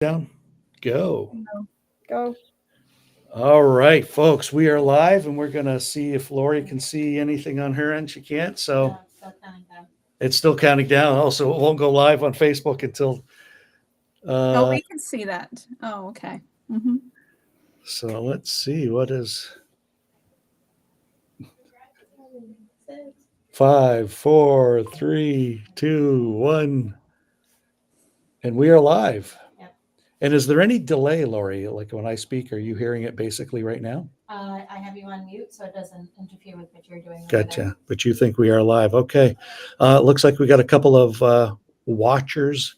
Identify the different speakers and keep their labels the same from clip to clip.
Speaker 1: Down. Go.
Speaker 2: No. Go.
Speaker 1: All right, folks, we are live and we're going to see if Lori can see anything on her end. She can't. So it's still counting down. Also, it won't go live on Facebook until.
Speaker 2: Oh,
Speaker 1: Uh,
Speaker 2: we can see that. Oh, okay. Mm-hmm.
Speaker 1: so let's see. What is 5, 4, 3, 2, 1. And we are live. And is there any delay, Lori? Like when I speak, are you hearing it basically right now?
Speaker 3: I have you on mute so it doesn't interfere with what you're doing.
Speaker 1: Gotcha. But you think we are live. Okay. It looks like we got a couple of watchers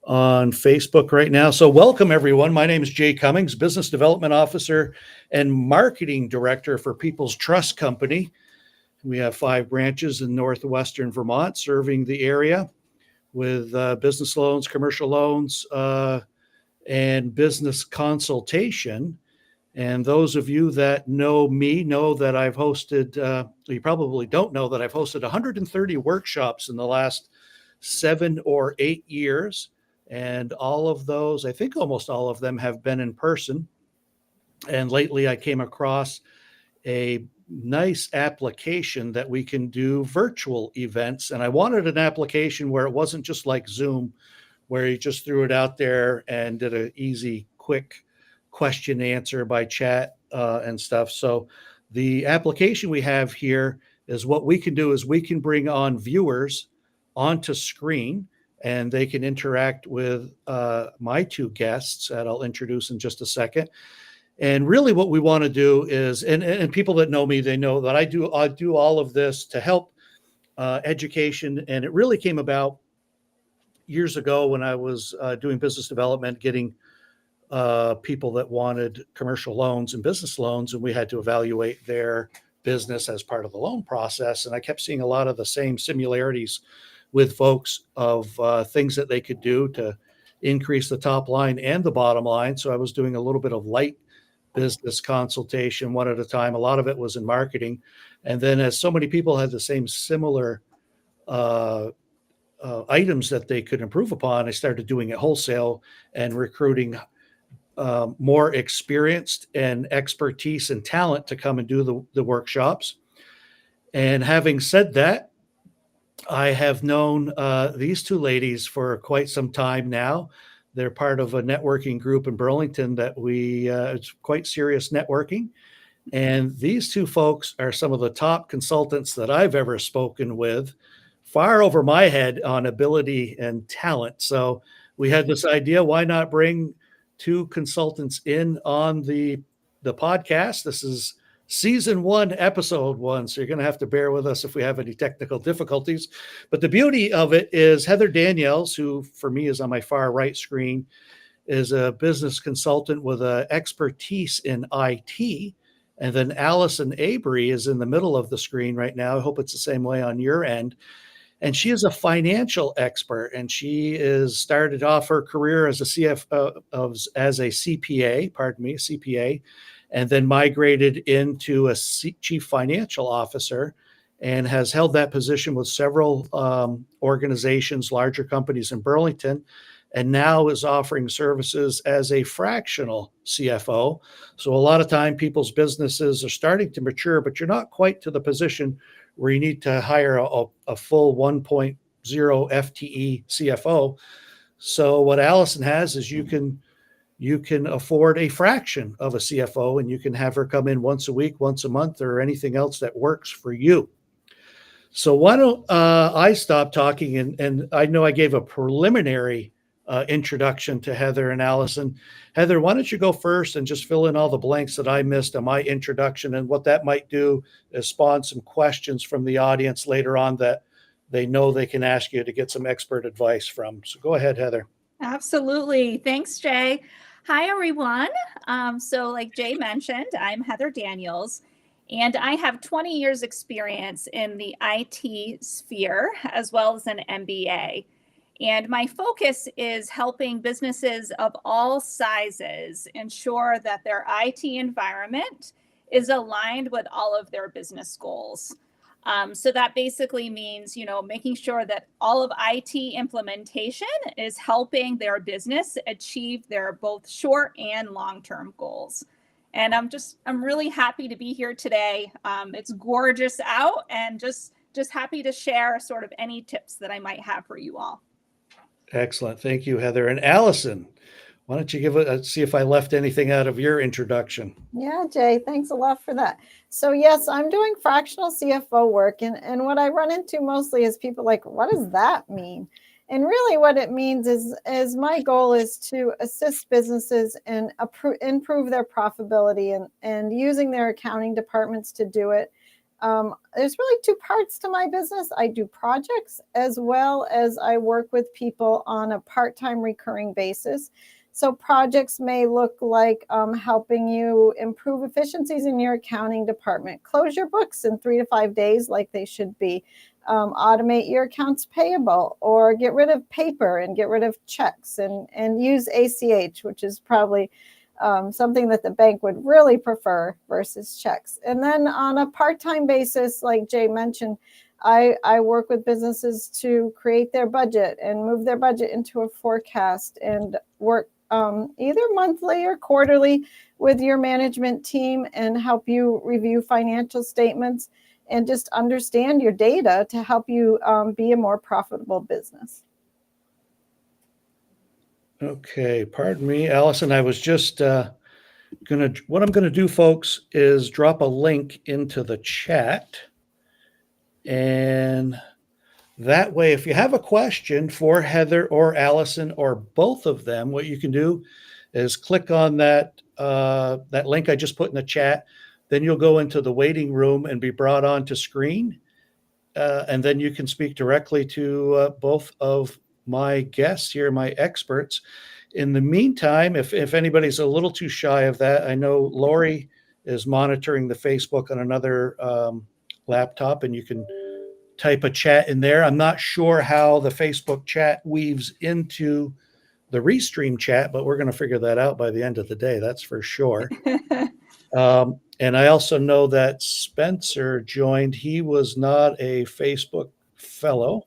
Speaker 1: on Facebook right now. So welcome everyone. My name is Jay Cummings, Business Development Officer and Marketing Director for People's Trust Company. We have 5 branches in northwestern Vermont serving the area with business loans, commercial loans, and business consultation. And those of you that know me know that I've hosted, you probably don't know that I've hosted 130 workshops in the last 7 or 8 years. And all of those, I think almost all of them have been in person. And lately I came across a nice application that we can do virtual events. And I wanted an application where it wasn't just like Zoom, where you just threw it out there and did an easy, quick question answer by chat and stuff. So the application we have here is what we can do is we can bring on viewers onto screen and they can interact with my 2 guests that I'll introduce in just a second. And really what we want to do is, and people that know me, they know that I do all of this to help education. And it really came about years ago when I was doing business development, getting people that wanted commercial loans and business loans, and we had to evaluate their business as part of the loan process. And I kept seeing a lot of the same similarities with folks of things that they could do to increase the top line and the bottom line. So I was doing a little bit of light business consultation one at a time. A lot of it was in marketing. And then as so many people had the same similar items that they could improve upon, I started doing it wholesale and recruiting more experienced and expertise and talent to come and do the workshops. And having said that, I have known these 2 ladies for quite some time now. They're part of a networking group in Burlington that it's quite serious networking. And these 2 folks are some of the top consultants that I've ever spoken with, far over my head on ability and talent. So we had this idea, why not bring 2 consultants in on the podcast? This is season 1, episode 1. So you're going to have to bear with us if we have any technical difficulties. But the beauty of it is Heather Daniels, who for me is on my far right screen, is a business consultant with an expertise in IT. And then Alison Abry is in the middle of the screen right now. I hope it's the same way on your end. And she is a financial expert, and she is started off her career as a CPA, and then migrated into a chief financial officer, and has held that position with several organizations, larger companies in Burlington, and now is offering services as a fractional CFO. So a lot of time people's businesses are starting to mature, but you're not quite to the position where you need to hire a full 1.0 FTE CFO. So what Alison has is you can afford a fraction of a CFO, and you can have her come in once a week, once a month, or anything else that works for you. So why don't I stop talking? And I know I gave a preliminary introduction to Heather and Alison. Heather, why don't you go first and just fill in all the blanks that I missed on my introduction, and what that might do is spawn some questions from the audience later on that they know they can ask you to get some expert advice from. So go ahead, Heather.
Speaker 2: Absolutely. Thanks, Jay. Hi, everyone. So like Jay mentioned, I'm Heather Daniels, and I have 20 years experience in the IT sphere as well as an MBA. And my focus is helping businesses of all sizes ensure that their IT environment is aligned with all of their business goals. So that basically means, making sure that all of IT implementation is helping their business achieve their both short and long-term goals. And I'm really happy to be here today. It's gorgeous out, and just happy to share sort of any tips that I might have for you all.
Speaker 1: Excellent. Thank you, Heather. And Allison, why don't you see if I left anything out of your introduction?
Speaker 4: Yeah, Jay, thanks a lot for that. So yes, I'm doing fractional CFO work, and what I run into mostly is people like, what does that mean? And really what it means is my goal is to assist businesses and improve their profitability and using their accounting departments to do it. There's really two parts to my business. I do projects as well as I work with people on a part-time recurring basis. So projects may look like helping you improve efficiencies in your accounting department, close your books in 3 to 5 days like they should be, automate your accounts payable, or get rid of paper and get rid of checks and use ACH, which is probably something that the bank would really prefer versus checks. And then on a part-time basis, like Jay mentioned, I work with businesses to create their budget and move their budget into a forecast and work either monthly or quarterly with your management team and help you review financial statements and just understand your data to help you be a more profitable business.
Speaker 1: Okay, pardon me, Allison. I was just what I'm gonna do, folks, is drop a link into the chat. And that way, if you have a question for Heather or Allison or both of them, what you can do is click on that link I just put in the chat. Then you'll go into the waiting room and be brought onto screen. And then you can speak directly to both of my guests here, my experts. In the meantime, if anybody's a little too shy of that, I know Lori is monitoring the Facebook on another laptop, and you can type a chat in there. I'm not sure how the Facebook chat weaves into the Restream chat, but we're going to figure that out by the end of the day. That's for sure. And I also know that Spencer joined. He was not a Facebook fellow,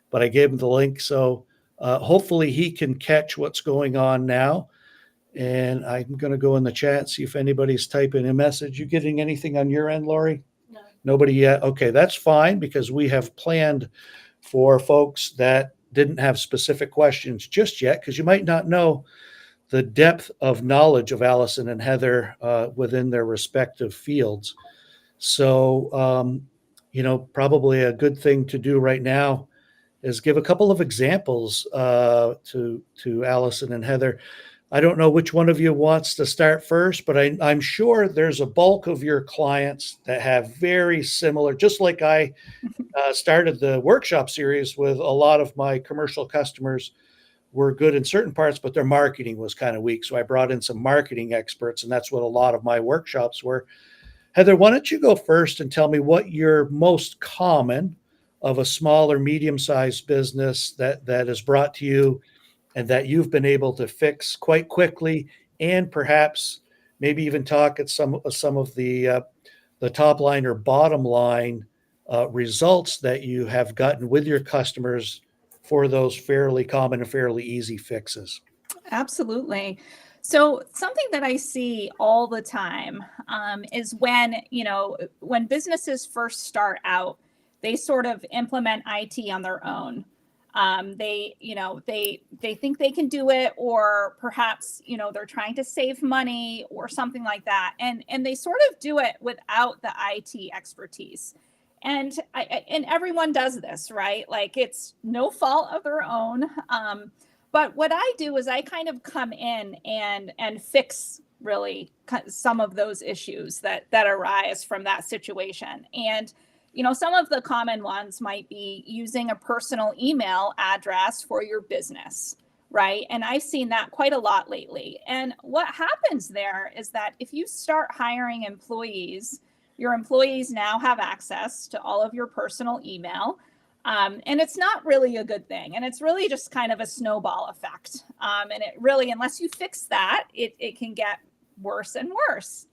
Speaker 1: but I gave him the link. So hopefully he can catch what's going on now. And I'm going to go in the chat, see if anybody's typing a message. You getting anything on your end, Lori?
Speaker 3: No.
Speaker 1: Nobody yet? Okay, that's fine, because we have planned for folks that didn't have specific questions just yet, because you might not know the depth of knowledge of Allison and Heather within their respective fields. So, probably a good thing to do right now is give a couple of examples to Allison and Heather. I don't know which one of you wants to start first, but I'm sure there's a bulk of your clients that have very similar, just like I started the workshop series with a lot of my commercial customers were good in certain parts, but their marketing was kind of weak. So I brought in some marketing experts, and that's what a lot of my workshops were. Heather, why don't you go first and tell me what your most common of a small or medium-sized business that is brought to you and that you've been able to fix quite quickly, and perhaps maybe even talk at some of the top line or bottom line results that you have gotten with your customers for those fairly common and fairly easy fixes.
Speaker 2: Absolutely. So something that I see all the time is when businesses first start out, they sort of implement IT on their own. They think they can do it, or perhaps, they're trying to save money or something like that. And they sort of do it without the IT expertise. And everyone does this, right? Like, it's no fault of their own. But what I do is I kind of come in and fix really some of those issues that arise from that situation. And some of the common ones might be using a personal email address for your business, right? And I've seen that quite a lot lately. And what happens there is that if you start hiring employees, your employees now have access to all of your personal email. And it's not really a good thing. And it's really just kind of a snowball effect. And it really, unless you fix that, it can get worse and worse.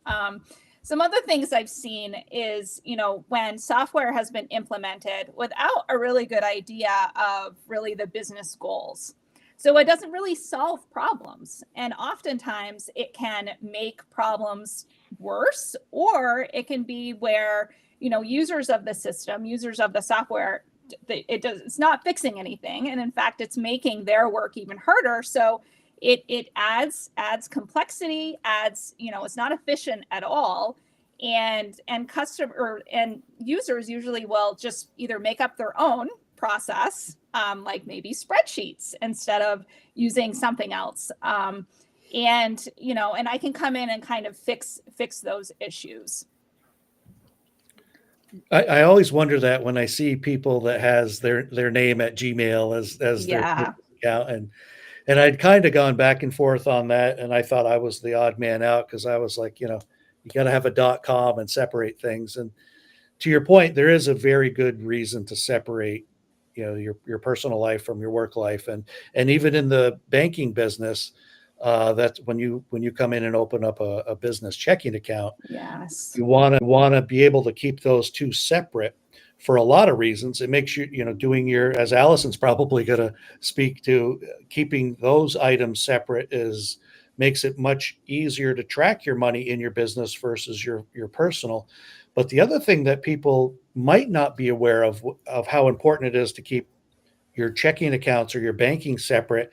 Speaker 2: some other things I've seen is, when software has been implemented without a really good idea of really the business goals. So it doesn't really solve problems. And oftentimes it can make problems worse, or it can be where, users of the system, users of the software, it's not fixing anything. And in fact, it's making their work even harder. So it adds complexity, it's not efficient at all. And users usually will just either make up their own process, like maybe spreadsheets, instead of using something else. And I can come in and kind of fix those issues.
Speaker 1: I always wonder that when I see people that has their name at Gmail as their
Speaker 2: Yeah.
Speaker 1: account, and I'd kind of gone back and forth on that, and I thought I was the odd man out because I was like, you got to have a .com and separate things. And to your point, there is a very good reason to separate, your personal life from your work life, and even in the banking business, that's when you come in and open up a business checking account.
Speaker 2: Yes.
Speaker 1: You want to be able to keep those two separate for a lot of reasons. It makes you, doing as Allison's probably going to speak to, keeping those items separate makes it much easier to track your money in your business versus your personal. But the other thing that people might not be aware of how important it is to keep your checking accounts or your banking separate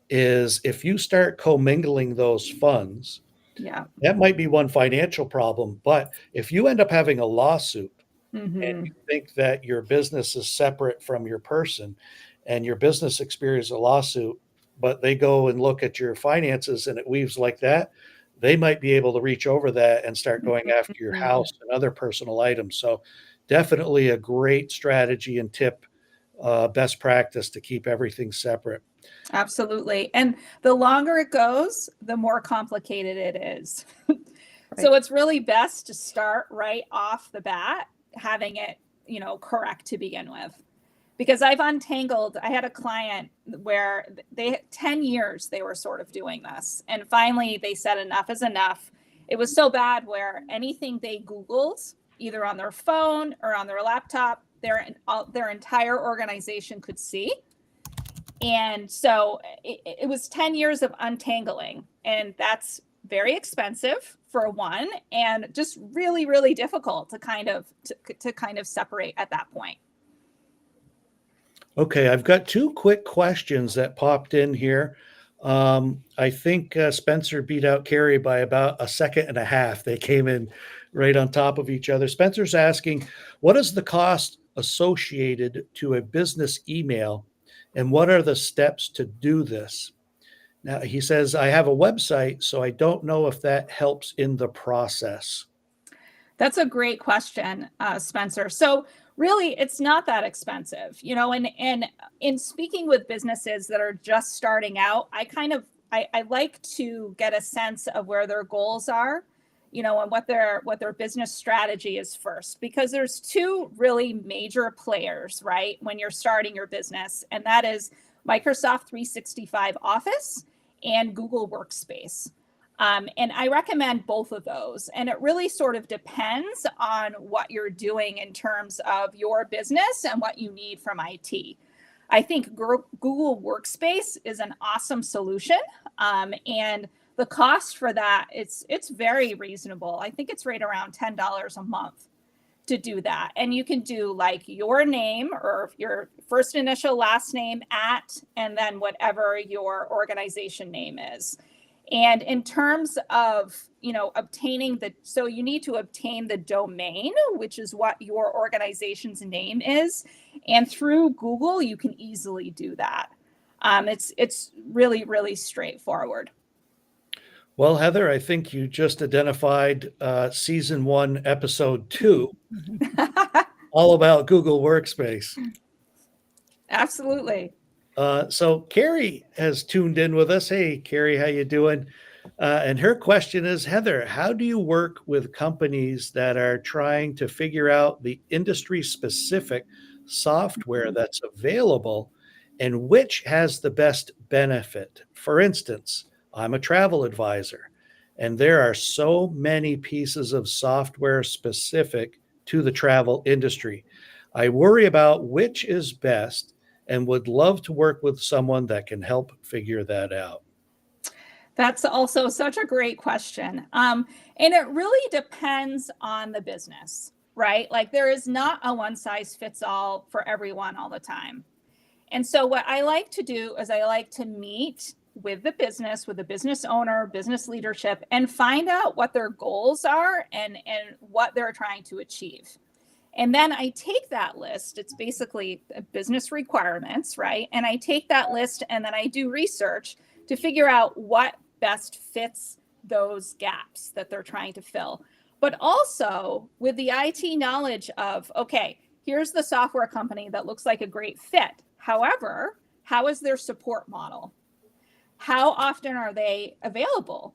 Speaker 1: is if you start commingling those funds.
Speaker 2: Yeah.
Speaker 1: That might be one financial problem, but if you end up having a lawsuit and you think that your business is separate from your person and your business experiences a lawsuit, but they go and look at your finances and it weaves like that, they might be able to reach over that and start going after your house and other personal items. So definitely a great strategy and tip, best practice to keep everything separate.
Speaker 2: Absolutely. And the longer it goes, the more complicated it is. So it's really best to start right off the bat, having it, correct to begin with. Because I had a client where 10 years they were sort of doing this. And finally they said enough is enough. It was so bad where anything they Googled, either on their phone or on their laptop, their entire organization could see. And so it was 10 years of untangling, and that's very expensive for one, and just really, really difficult to kind of separate at that point.
Speaker 1: Okay, I've got two quick questions that popped in here. I think Spencer beat out Carrie by about a second and a half. They came in right on top of each other. Spencer's asking, what is the cost associated to a business email, and what are the steps to do this? Now, he says, I have a website, so I don't know if that helps in the process.
Speaker 2: That's a great question, Spencer. So really, it's not that expensive, and in speaking with businesses that are just starting out, I like to get a sense of where their goals are, and what their business strategy is first, because there's two really major players, right, when you're starting your business, and that is Microsoft 365 Office and Google Workspace. And I recommend both of those. And it really sort of depends on what you're doing in terms of your business and what you need from IT. I think Google Workspace is an awesome solution. And the cost for that, it's very reasonable. I think it's right around $10 a month to do that. And you can do like your name or your first initial last name at, and then whatever your organization name is. And in terms of, obtaining so you need to obtain the domain, which is what your organization's name is. And through Google, you can easily do that. It's really, really straightforward.
Speaker 1: Well, Heather, I think you just identified season 1, episode 2, all about Google Workspace.
Speaker 2: Absolutely.
Speaker 1: So Carrie has tuned in with us. Hey, Carrie, how you doing? And her question is, Heather, how do you work with companies that are trying to figure out the industry-specific software that's available and which has the best benefit? For instance, I'm a travel advisor. And there are so many pieces of software specific to the travel industry. I worry about which is best and would love to work with someone that can help figure that out.
Speaker 2: That's also such a great question. And it really depends on the business, right? Like there is not a one size fits all for everyone all the time. And so what I like to do is I like to meet with the business owner, business leadership, and find out what their goals are and what they're trying to achieve. And then I take that list, it's basically business requirements, right? And I take that list and then I do research to figure out what best fits those gaps that they're trying to fill. But also with the IT knowledge of, okay, here's the software company that looks like a great fit. However, how is their support model? How often are they available?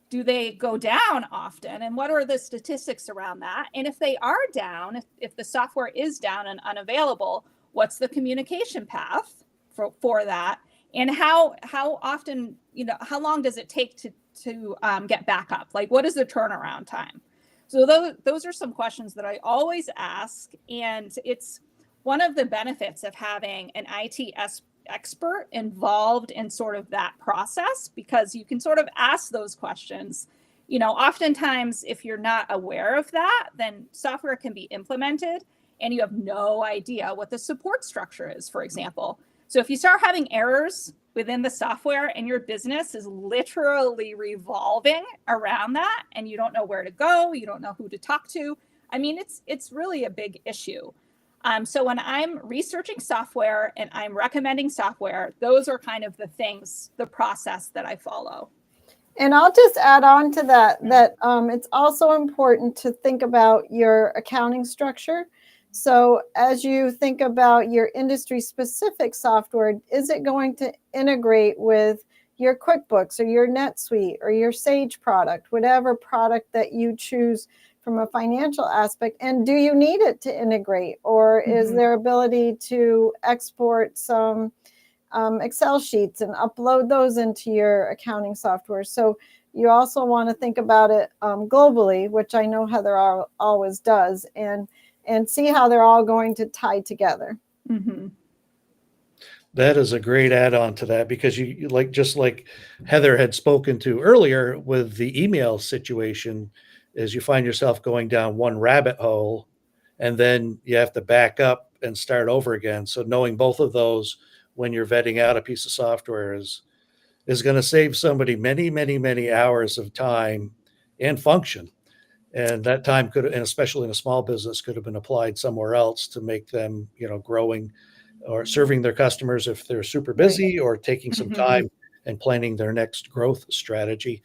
Speaker 2: Do they go down often? And what are the statistics around that? And if they are down, if the software is down and unavailable, what's the communication path for that? And how often, how long does it take to get back up? Like, what is the turnaround time? So those are some questions that I always ask. And it's one of the benefits of having an IT expert involved in sort of that process, because you can sort of ask those questions. Oftentimes, if you're not aware of that, then software can be implemented and you have no idea what the support structure is, for example. So if you start having errors within the software and your business is literally revolving around that and you don't know where to go, you don't know who to talk to, I mean, it's really a big issue. So when I'm researching software and I'm recommending software, those are kind of the process that I follow.
Speaker 4: And I'll just add on to that it's also important to think about your accounting structure. So as you think about your industry specific software, is it going to integrate with your QuickBooks or your NetSuite or your Sage product, whatever product that you choose from a financial aspect? And do you need it to integrate, or is there ability to export some Excel sheets and upload those into your accounting software? So you also want to think about it globally, which I know Heather always does, and see how they're all going to tie together.
Speaker 2: Mm-hmm.
Speaker 1: That is a great add-on to that, because you just like Heather had spoken to earlier with the email situation, is you find yourself going down one rabbit hole and then you have to back up and start over again. So knowing both of those when you're vetting out a piece of software is going to save somebody many, many, many hours of time and function. And that time could, and especially in a small business, could have been applied somewhere else to make them, growing or serving their customers if they're super busy, or taking some time and planning their next growth strategy.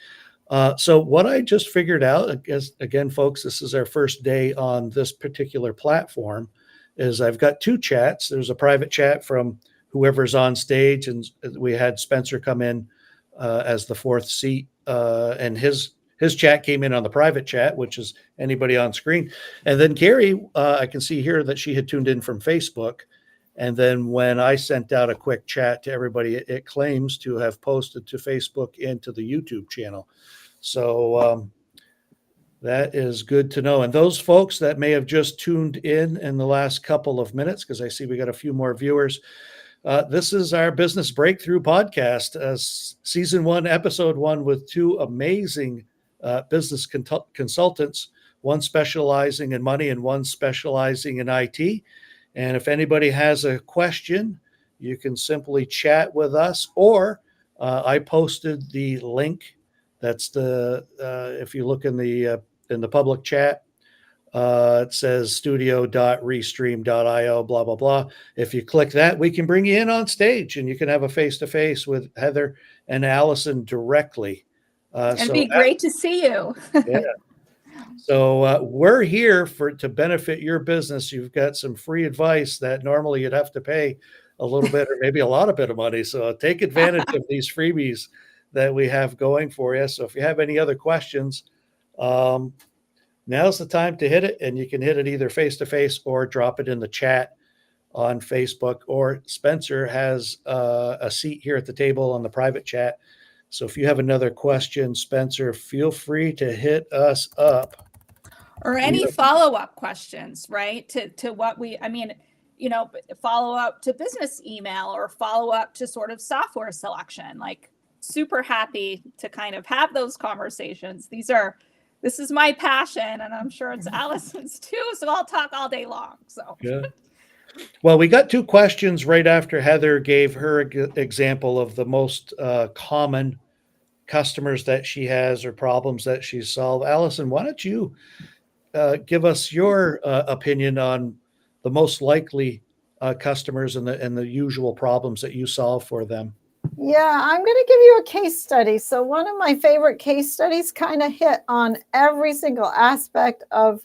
Speaker 1: So what I just figured out, again, folks, this is our first day on this particular platform, is I've got two chats. There's a private chat from whoever's on stage, and we had Spencer come in as the fourth seat, and his chat came in on the private chat, which is anybody on screen. And then Carrie, I can see here that she had tuned in from Facebook. And then when I sent out a quick chat to everybody, it claims to have posted to Facebook and to the YouTube channel. So that is good to know. And those folks that may have just tuned in the last couple of minutes, because I see we got a few more viewers, this is our Business Breakthrough podcast, season 1, episode 1, with two amazing business consultants, one specializing in money and one specializing in IT. And if anybody has a question, you can simply chat with us, or I posted the link. That's if you look in the public chat, it says studio.restream.io, blah, blah, blah. If you click that, we can bring you in on stage and you can have a face-to-face with Heather and Alison directly.
Speaker 2: It'd be great to see you.
Speaker 1: Yeah. So we're here to benefit your business. You've got some free advice that normally you'd have to pay a little bit or maybe a lot of money. So take advantage of these freebies that we have going for you. So if you have any other questions, now's the time to hit it, and you can hit it either face-to-face or drop it in the chat on Facebook, or Spencer has a seat here at the table on the private chat So if you have another question, Spencer, feel free to hit us up.
Speaker 2: Or any follow-up questions, right? To what I mean, follow up to business email or follow up to sort of software selection. Like, super happy to kind of have those conversations. This is my passion, and I'm sure it's Alison's too. So I'll talk all day long. So
Speaker 1: yeah. Well, we got two questions right after Heather gave her example of the most common customers that she has or problems that she's solved. Alison, why don't you give us your opinion on the most likely customers and the usual problems that you solve for them?
Speaker 4: Yeah, I'm going to give you a case study. So one of my favorite case studies kind of hit on every single aspect of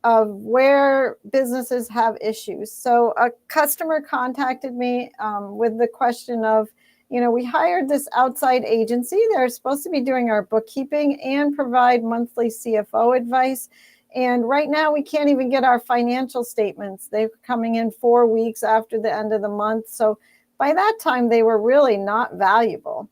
Speaker 4: where businesses have issues. So a customer contacted me with the question of, we hired this outside agency. They're supposed to be doing our bookkeeping and provide monthly CFO advice. And right now we can't even get our financial statements. They're coming in 4 weeks after the end of the month. So by that time, they were really not valuable.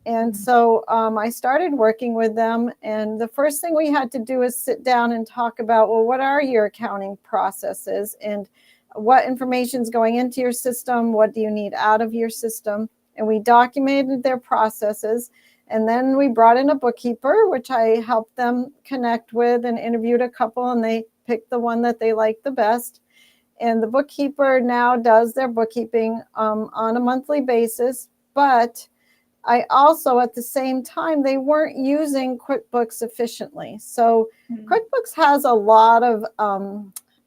Speaker 4: And so I started working with them. And the first thing we had to do is sit down and talk about, well, what are your accounting processes and what information is going into your system? What do you need out of your system? And we documented their processes. And then we brought in a bookkeeper, which I helped them connect with and interviewed a couple, and they picked the one that they liked the best. And the bookkeeper now does their bookkeeping on a monthly basis. But I also, at the same time, they weren't using QuickBooks efficiently. So QuickBooks has a lot of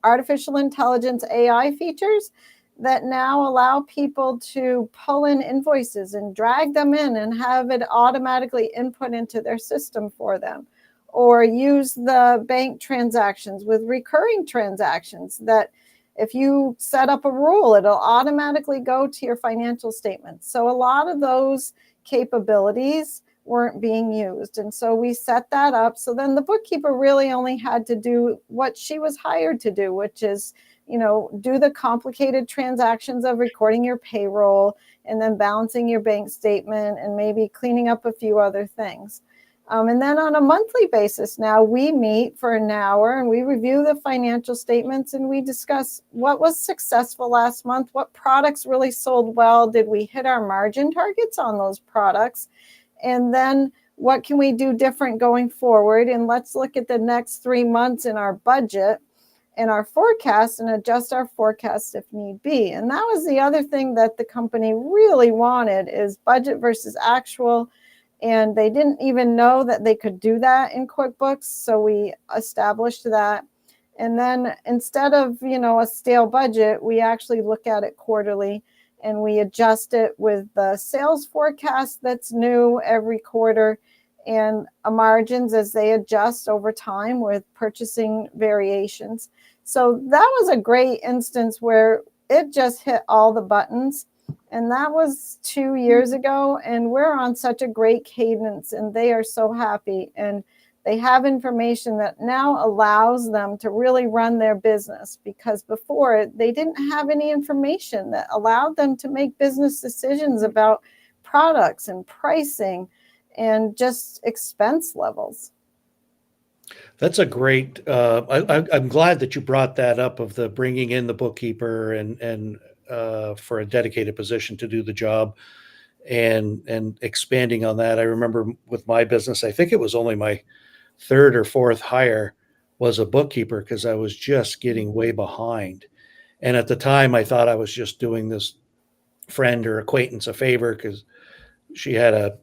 Speaker 4: artificial intelligence AI features that now allow people to pull in invoices and drag them in and have it automatically input into their system for them, or use the bank transactions with recurring transactions that if you set up a rule, it'll automatically go to your financial statements. So a lot of those capabilities weren't being used. And so we set that up. So then the bookkeeper really only had to do what she was hired to do, which is, do the complicated transactions of recording your payroll and then balancing your bank statement and maybe cleaning up a few other things. And then on a monthly basis now, we meet for an hour and we review the financial statements and we discuss what was successful last month, what products really sold well, did we hit our margin targets on those products, and then what can we do different going forward, and let's look at the next 3 months in our budget and our forecast and adjust our forecast if need be. And that was the other thing that the company really wanted, is budget versus actual. And they didn't even know that they could do that in QuickBooks. So we established that. And then instead of, a stale budget, we actually look at it quarterly and we adjust it with the sales forecast that's new every quarter and margins as they adjust over time with purchasing variations. So that was a great instance where it just hit all the buttons. And that was 2 years ago, and we're on such a great cadence, and they are so happy. And they have information that now allows them to really run their business, because before they didn't have any information that allowed them to make business decisions about products and pricing and just expense levels.
Speaker 1: That's a great, I'm glad that you brought that up, of the bringing in the bookkeeper and for a dedicated position to do the job, and expanding on that. I remember with my business, I think it was only my third or fourth hire was a bookkeeper, because I was just getting way behind. And at the time I thought I was just doing this friend or acquaintance a favor because she had a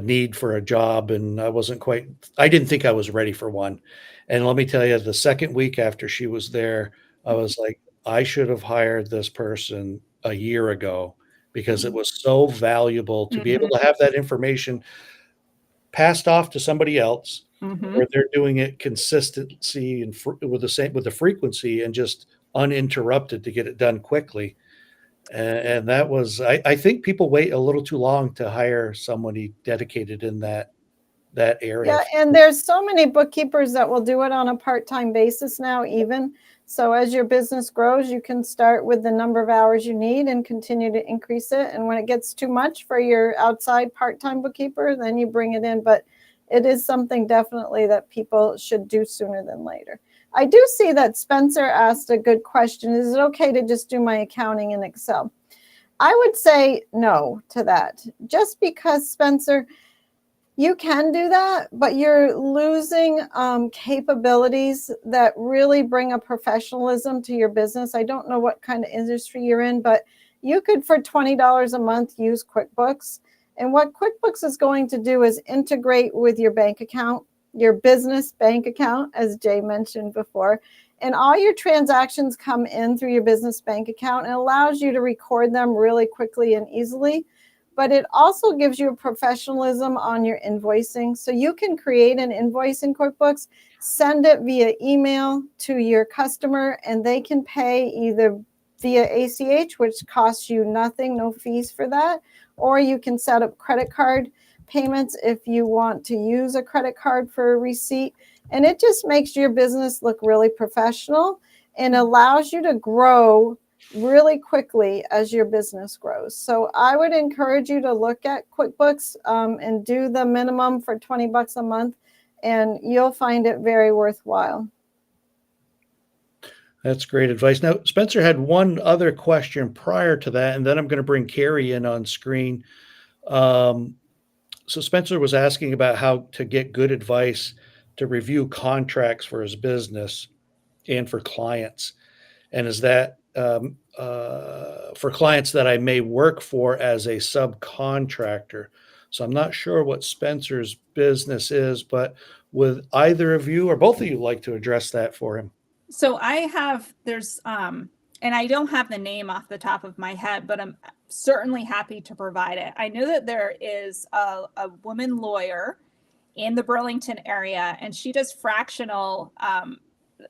Speaker 1: need for a job, and I didn't think I was ready for one. And let me tell you, the second week after she was there, I was like, I should have hired this person a year ago, because it was so valuable to be able to have that information passed off to somebody else, where they're doing it consistency and with the frequency, and just uninterrupted to get it done quickly. And that was, I think people wait a little too long to hire somebody dedicated in that that area.
Speaker 4: Yeah, and there's so many bookkeepers that will do it on a part-time basis now even. So as your business grows, you can start with the number of hours you need and continue to increase it. And when it gets too much for your outside part-time bookkeeper, then you bring it in. But it is something definitely that people should do sooner than later. I do see that Spencer asked a good question. Is it okay to just do my accounting in Excel? I would say no to that. Just because, Spencer, you can do that, but you're losing capabilities that really bring a professionalism to your business. I don't know what kind of industry you're in, but you could, for $20 a month, use QuickBooks. And what QuickBooks is going to do is integrate with your bank account, your business bank account, as Jay mentioned before. And all your transactions come in through your business bank account and allows you to record them really quickly and easily. But it also gives you a professionalism on your invoicing. So you can create an invoice in QuickBooks, send it via email to your customer, and they can pay either via ACH, which costs you nothing, no fees for that, or you can set up credit card payments if you want to use a credit card for a receipt. And it just makes your business look really professional and allows you to grow really quickly as your business grows. So I would encourage you to look at QuickBooks and do the minimum for $20 a month, and you'll find it very worthwhile.
Speaker 1: That's great advice. Now, Spencer had one other question prior to that, and then I'm going to bring Carrie in on screen. So Spencer was asking about how to get good advice to review contracts for his business and for clients. And is that for clients that I may work for as a subcontractor? So I'm not sure what Spencer's business is, but would either of you or both of you like to address that for him?
Speaker 2: So there's and I don't have the name off the top of my head, but I'm certainly happy to provide it. I know that there is a woman lawyer in the Burlington area, and she does fractional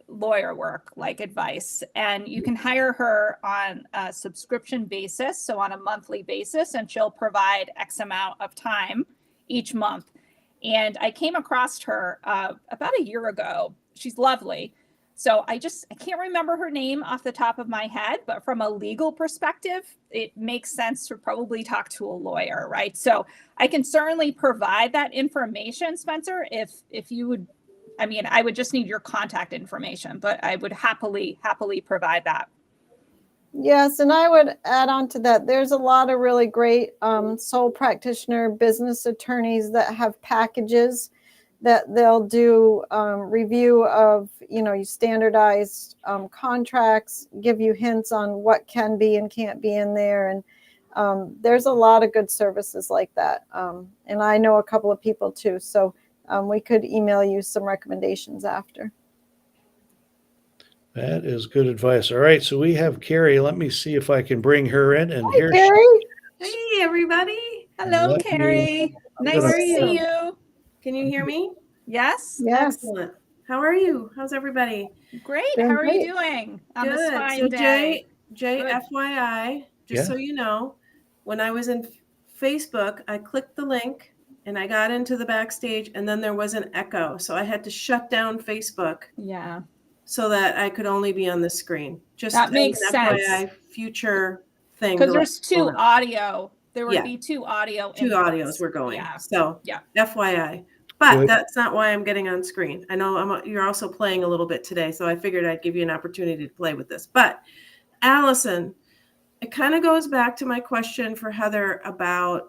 Speaker 2: lawyer work, like advice, and you can hire her on a subscription basis, so on a monthly basis, and she'll provide X amount of time each month. And I came across her about a year ago. She's lovely. So I can't remember her name off the top of my head, but from a legal perspective, it makes sense to probably talk to a lawyer, right? So I can certainly provide that information, Spencer, if you would. I mean, I would just need your contact information, but I would happily provide that.
Speaker 4: Yes, and I would add on to that. There's a lot of really great sole practitioner business attorneys that have packages that they'll do review of, standardized contracts, give you hints on what can be and can't be in there. And there's a lot of good services like that. And I know a couple of people too. So we could email you some recommendations after.
Speaker 1: That is good advice. All right, so we have Carrie. Let me see if I can bring her in. And
Speaker 4: Hi, Carrie.
Speaker 5: Hey, everybody.
Speaker 2: Hello,
Speaker 1: Let me-
Speaker 2: Carrie. Nice
Speaker 1: gonna-
Speaker 2: to see you.
Speaker 5: Can you hear me?
Speaker 2: Yes.
Speaker 4: Yes.
Speaker 5: Excellent. How are you? How's everybody?
Speaker 2: Great.
Speaker 4: Doing
Speaker 2: How are
Speaker 4: great.
Speaker 2: you doing on this
Speaker 5: Good.
Speaker 2: fine
Speaker 5: So
Speaker 2: day?
Speaker 5: Jay,
Speaker 2: Good.
Speaker 5: FYI, just so you know, when I was in Facebook, I clicked the link and I got into the backstage, and then there was an echo. So I had to shut down Facebook
Speaker 2: Yeah.
Speaker 5: so that I could only be on the screen. Just
Speaker 2: That
Speaker 5: as
Speaker 2: makes
Speaker 5: an
Speaker 2: sense.
Speaker 5: FYI future thing.
Speaker 2: Because
Speaker 5: going
Speaker 2: there's two
Speaker 5: forward.
Speaker 2: audio. There would
Speaker 5: Yeah.
Speaker 2: be two audio.
Speaker 5: Two
Speaker 2: inputs.
Speaker 5: audios were going.
Speaker 2: Yeah.
Speaker 5: So
Speaker 2: Yeah.
Speaker 5: FYI. But
Speaker 1: Good.
Speaker 5: that's not why I'm getting on screen. I know you're also playing a little bit today, so I figured I'd give you an opportunity to play with this. But Allison, it kind of goes back to my question for Heather about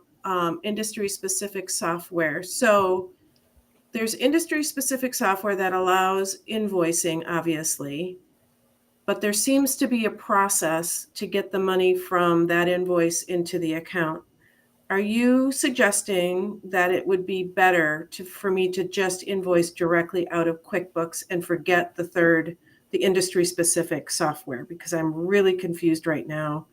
Speaker 5: industry-specific software. So there's industry-specific software that allows invoicing, obviously, but there seems to be a process to get the money from that invoice into the account. Are you suggesting that it would be better for me to just invoice directly out of QuickBooks and forget the industry-specific software? Because I'm really confused right now.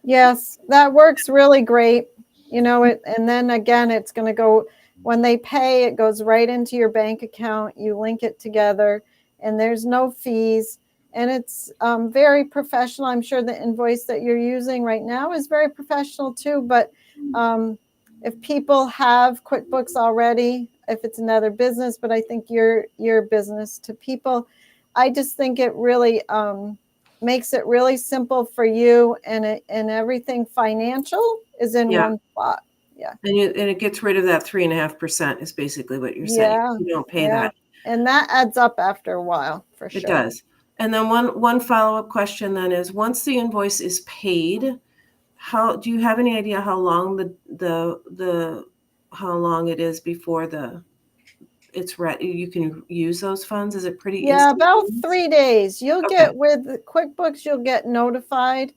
Speaker 4: Yes, that works really great. And then again, it's going to go, when they pay, it goes right into your bank account. You link it together and there's no fees. And it's very professional. I'm sure the invoice that you're using right now is very professional too. But if people have QuickBooks already, if it's another business, but I think your business to people. I just think it really makes it really simple for you, and everything financial is in
Speaker 5: Yeah.
Speaker 4: one spot. Yeah.
Speaker 5: And it gets rid of that 3.5% is basically what you're saying.
Speaker 4: Yeah.
Speaker 5: You don't pay
Speaker 4: Yeah.
Speaker 5: that.
Speaker 4: And that adds up after a while, for sure.
Speaker 5: It does. And then one follow-up question then is, once the invoice is paid, how do you have any idea how long how long it is before it's ready? You can use those funds? Is it pretty
Speaker 4: Yeah, about
Speaker 5: instantaneous?
Speaker 4: 3 days. You'll
Speaker 5: Okay.
Speaker 4: get with QuickBooks, you'll get notified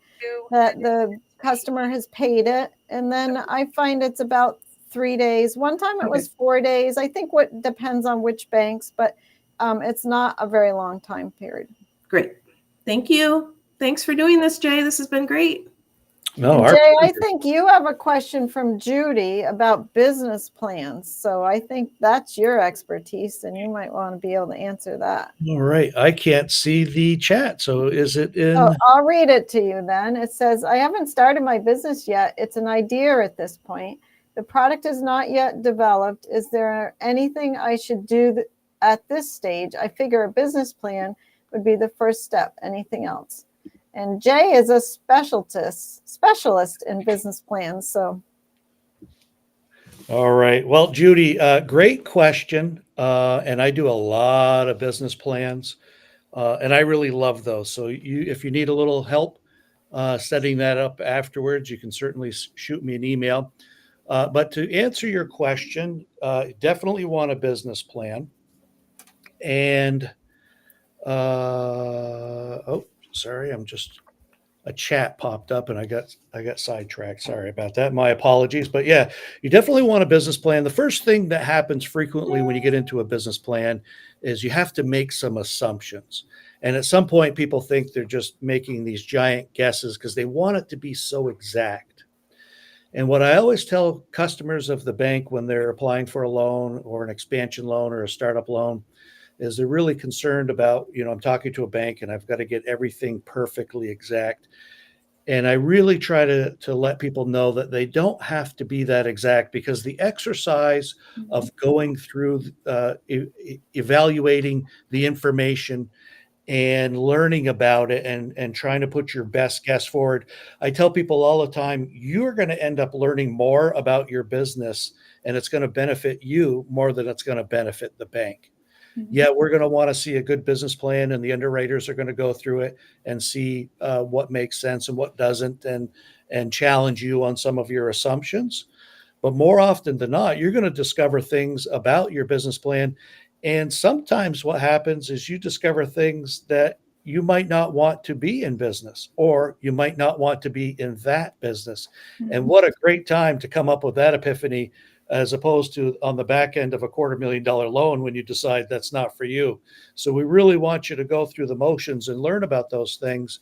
Speaker 4: that the customer has paid it. And then I find it's about 3 days. One time it was 4 days. I think what depends on which banks, but it's not a very long time period.
Speaker 5: Great. Thank you. Thanks for doing this, Jay. This has been great.
Speaker 1: No,
Speaker 4: And
Speaker 1: our
Speaker 4: Jay, I
Speaker 1: pleasure.
Speaker 4: think you have a question from Judy about business plans. So I think that's your expertise, and you might want to be able to answer that.
Speaker 1: All right. I can't see the chat. So is it in?
Speaker 4: Oh, I'll read it to you then. It says, I haven't started my business yet. It's an idea at this point. The product is not yet developed. Is there anything I should do at this stage? I figure a business plan would be the first step. Anything else? And Jay is a specialist in business plans. So,
Speaker 1: All right. Well, Judy, great question. And I do a lot of business plans, and I really love those. So if you need a little help setting that up afterwards, you can certainly shoot me an email. But to answer your question, definitely want a business plan. And sorry, a chat popped up and I got sidetracked. Sorry about that. My apologies. But yeah, you definitely want a business plan. The first thing that happens frequently when you get into a business plan is you have to make some assumptions. And at some point, people think they're just making these giant guesses because they want it to be so exact. And what I always tell customers of the bank when they're applying for a loan or an expansion loan or a startup loan is they're really concerned about, I'm talking to a bank and I've got to get everything perfectly exact. And I really try to let people know that they don't have to be that exact, because the exercise of going through evaluating the information and learning about it and trying to put your best guess forward. I tell people all the time, you're going to end up learning more about your business, and it's going to benefit you more than it's going to benefit the bank. Yeah, we're going to want to see a good business plan, and the underwriters are going to go through it and see what makes sense and what doesn't, and challenge you on some of your assumptions. But more often than not, you're going to discover things about your business plan. And sometimes what happens is you discover things that you might not want to be in business, or you might not want to be in that business. And what a great time to come up with that epiphany, as opposed to on the back end of a $250,000 loan when you decide that's not for you. So we really want you to go through the motions and learn about those things.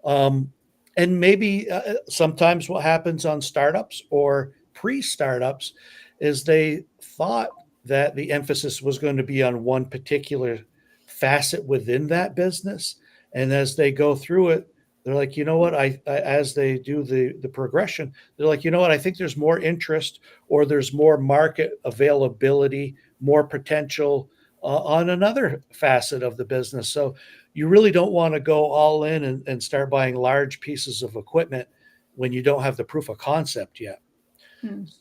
Speaker 1: And maybe sometimes what happens on startups or pre-startups is they thought that the emphasis was going to be on one particular facet within that business. And as they go through it, they're like, you know what, as they do the progression, they're like, you know what, I think there's more interest, or there's more market availability, more potential on another facet of the business. So you really don't want to go all in and start buying large pieces of equipment when you don't have the proof of concept yet.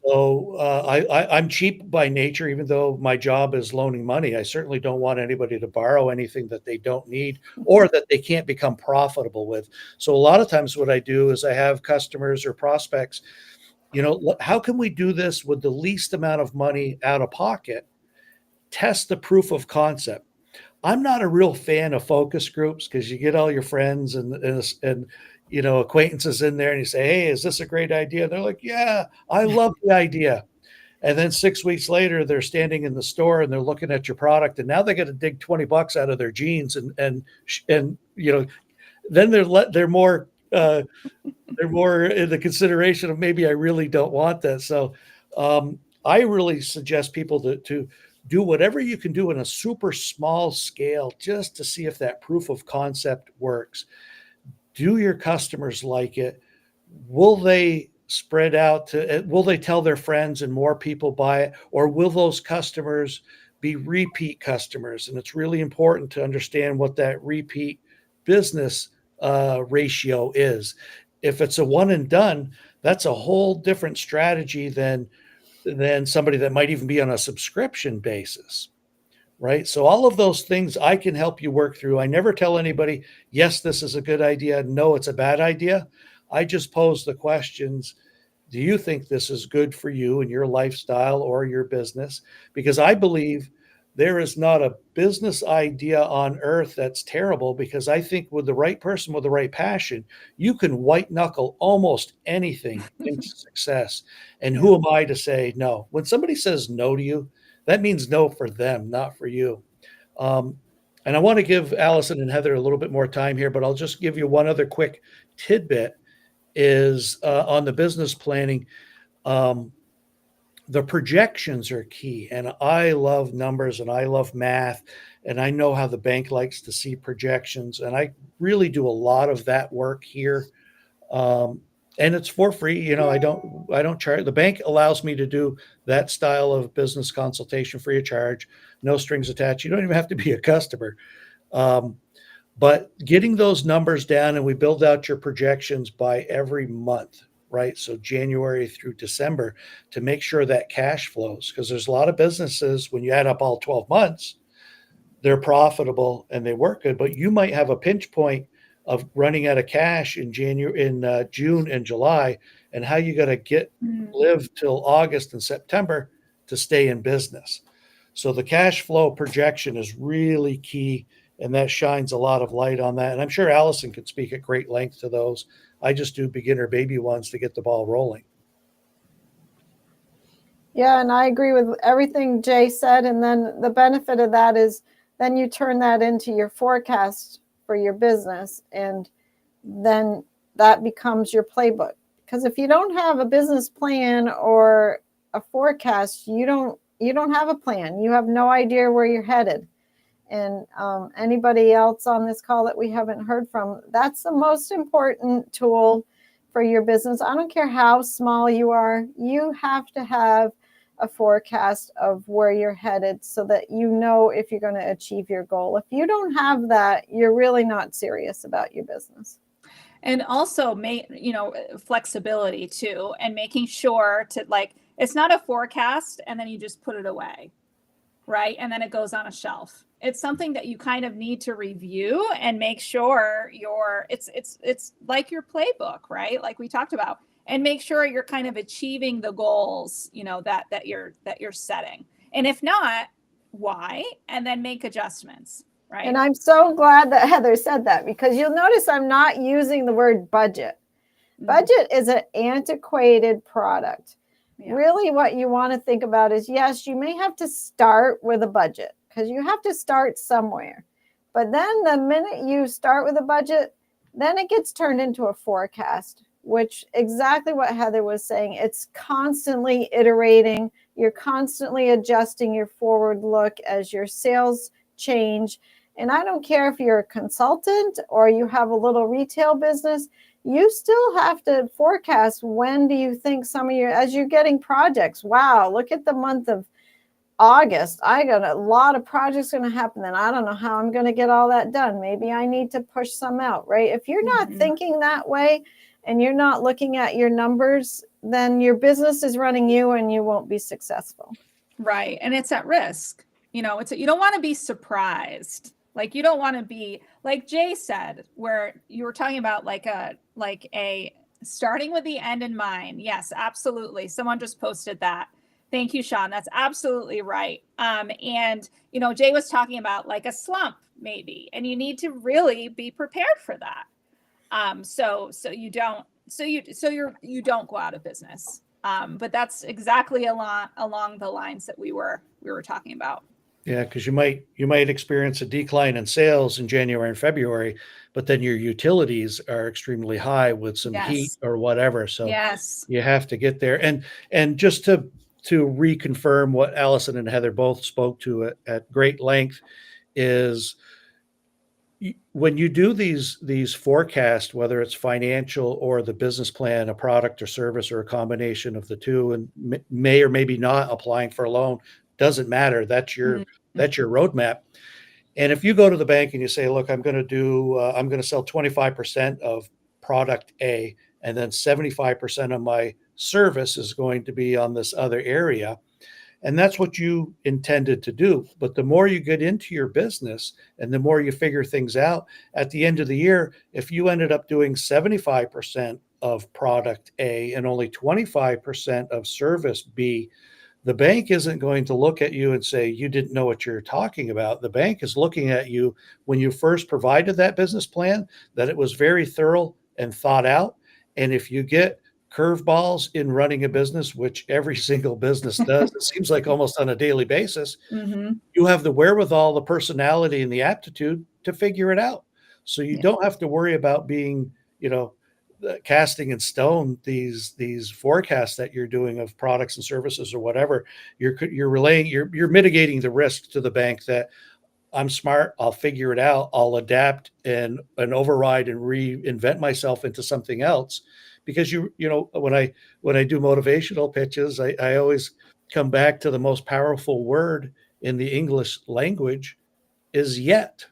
Speaker 1: So I'm cheap by nature, even though my job is loaning money. I certainly don't want anybody to borrow anything that they don't need or that they can't become profitable with. So a lot of times what I do is I have customers or prospects, how can we do this with the least amount of money out of pocket? Test the proof of concept. I'm not a real fan of focus groups, because you get all your friends and acquaintances in there, and you say, hey, is this a great idea? They're like, yeah, I love the idea. And then 6 weeks later, they're standing in the store and they're looking at your product, and now they got to dig $20 out of their jeans and then they're more in the consideration of, maybe I really don't want that. So I really suggest people to do whatever you can do in a super small scale, just to see if that proof of concept works. Do your customers like it? Will they spread out to, will they tell their friends and more people buy it, or will those customers be repeat customers? And it's really important to understand what that repeat business ratio is. If it's a one and done, that's a whole different strategy than somebody that might even be on a subscription basis, right? So all of those things I can help you work through. I never tell anybody, yes, this is a good idea. No, it's a bad idea. I just pose the questions. Do you think this is good for you and your lifestyle or your business? Because I believe there is not a business idea on earth that's terrible, because I think with the right person, with the right passion, you can white knuckle almost anything into success. And who am I to say no? When somebody says no to you, that means no for them, not for you. And I want to give Alison and Heather a little bit more time here, but I'll just give you one other quick tidbit is on the business planning. The projections are key. And I love numbers and I love math. And I know how the bank likes to see projections. And I really do a lot of that work here. And it's for free. You know, I don't charge. The bank allows me to do that style of business consultation free of charge, no strings attached. You don't even have to be a customer. But getting those numbers down, and we build out your projections by every month, right? So January through December, to make sure that cash flows, because there's a lot of businesses, when you add up all 12 months, they're profitable and they work good, but you might have a pinch point of running out of cash in June and July, and how you got to live till August and September to stay in business. So the cash flow projection is really key, and that shines a lot of light on that. And I'm sure Alison could speak at great length to those. I just do beginner baby ones to get the ball rolling.
Speaker 4: Yeah, and I agree with everything Jay said. And then the benefit of that is then you turn that into your forecast for your business, and then that becomes your playbook. Because if you don't have a business plan or a forecast, you don't have a plan. You have no idea where you're headed. And anybody else on this call that we haven't heard from, that's the most important tool for your business. I don't care how small you are, you have to have a forecast of where you're headed so that you know if you're going to achieve your goal. If you don't have that, you're really not serious about your business.
Speaker 2: And also flexibility too, and making sure to, like, it's not a forecast and then you just put it away, right? And then it goes on a shelf. It's something that you kind of need to review and make sure it's like your playbook, right? Like we talked about, and make sure you're kind of achieving the goals, that you're setting. And if not, why? And then make adjustments, right?
Speaker 4: And I'm so glad that Heather said that, because you'll notice I'm not using the word budget. Budget is an antiquated product. Yeah. Really, what you want to think about is, yes, you may have to start with a budget, because you have to start somewhere. But then the minute you start with a budget, then it gets turned into a forecast, which exactly what Heather was saying. It's constantly iterating. You're constantly adjusting your forward look as your sales change. And I don't care if you're a consultant or you have a little retail business, you still have to forecast when do you think as you're getting projects. Wow, look at the month of August. I got a lot of projects going to happen. Then I don't know how I'm going to get all that done. Maybe I need to push some out, right? If you're not thinking that way and you're not looking at your numbers, then your business is running you and you won't be successful.
Speaker 2: Right. And it's at risk. You don't want to be surprised. Like, you don't want to be, like Jay said, where you were talking about like a starting with the end in mind. Yes, absolutely. Someone just posted that. Thank you, Sean. That's absolutely right. And Jay was talking about like a slump maybe, and you need to really be prepared for that. So you don't go out of business. But that's exactly along the lines that we were talking about.
Speaker 1: Yeah, because you might experience a decline in sales in January and February, but then your utilities are extremely high with some heat or whatever. So you have to get there. And just to reconfirm what Alison and Heather both spoke to at great length is when you do these forecasts, whether it's financial or the business plan, a product or service or a combination of the two, and may or maybe not applying for a loan, doesn't matter. That's your roadmap. And if you go to the bank and you say, look, I'm going to sell 25% of product A, and then 75% of my service is going to be on this other area. And that's what you intended to do. But the more you get into your business and the more you figure things out, at the end of the year, if you ended up doing 75% of product A and only 25% of service B, the bank isn't going to look at you and say, you didn't know what you're talking about. The bank is looking at you when you first provided that business plan, that it was very thorough and thought out. And if you get curveballs in running a business, which every single business does, it seems like almost on a daily basis, you have the wherewithal, the personality, and the aptitude to figure it out. So you don't have to worry about being, casting in stone these forecasts that you're doing of products and services or whatever. You're mitigating the risk to the bank that I'm smart, I'll figure it out, I'll adapt and override and reinvent myself into something else. Because when I do motivational pitches, I always come back to the most powerful word in the English language is yet.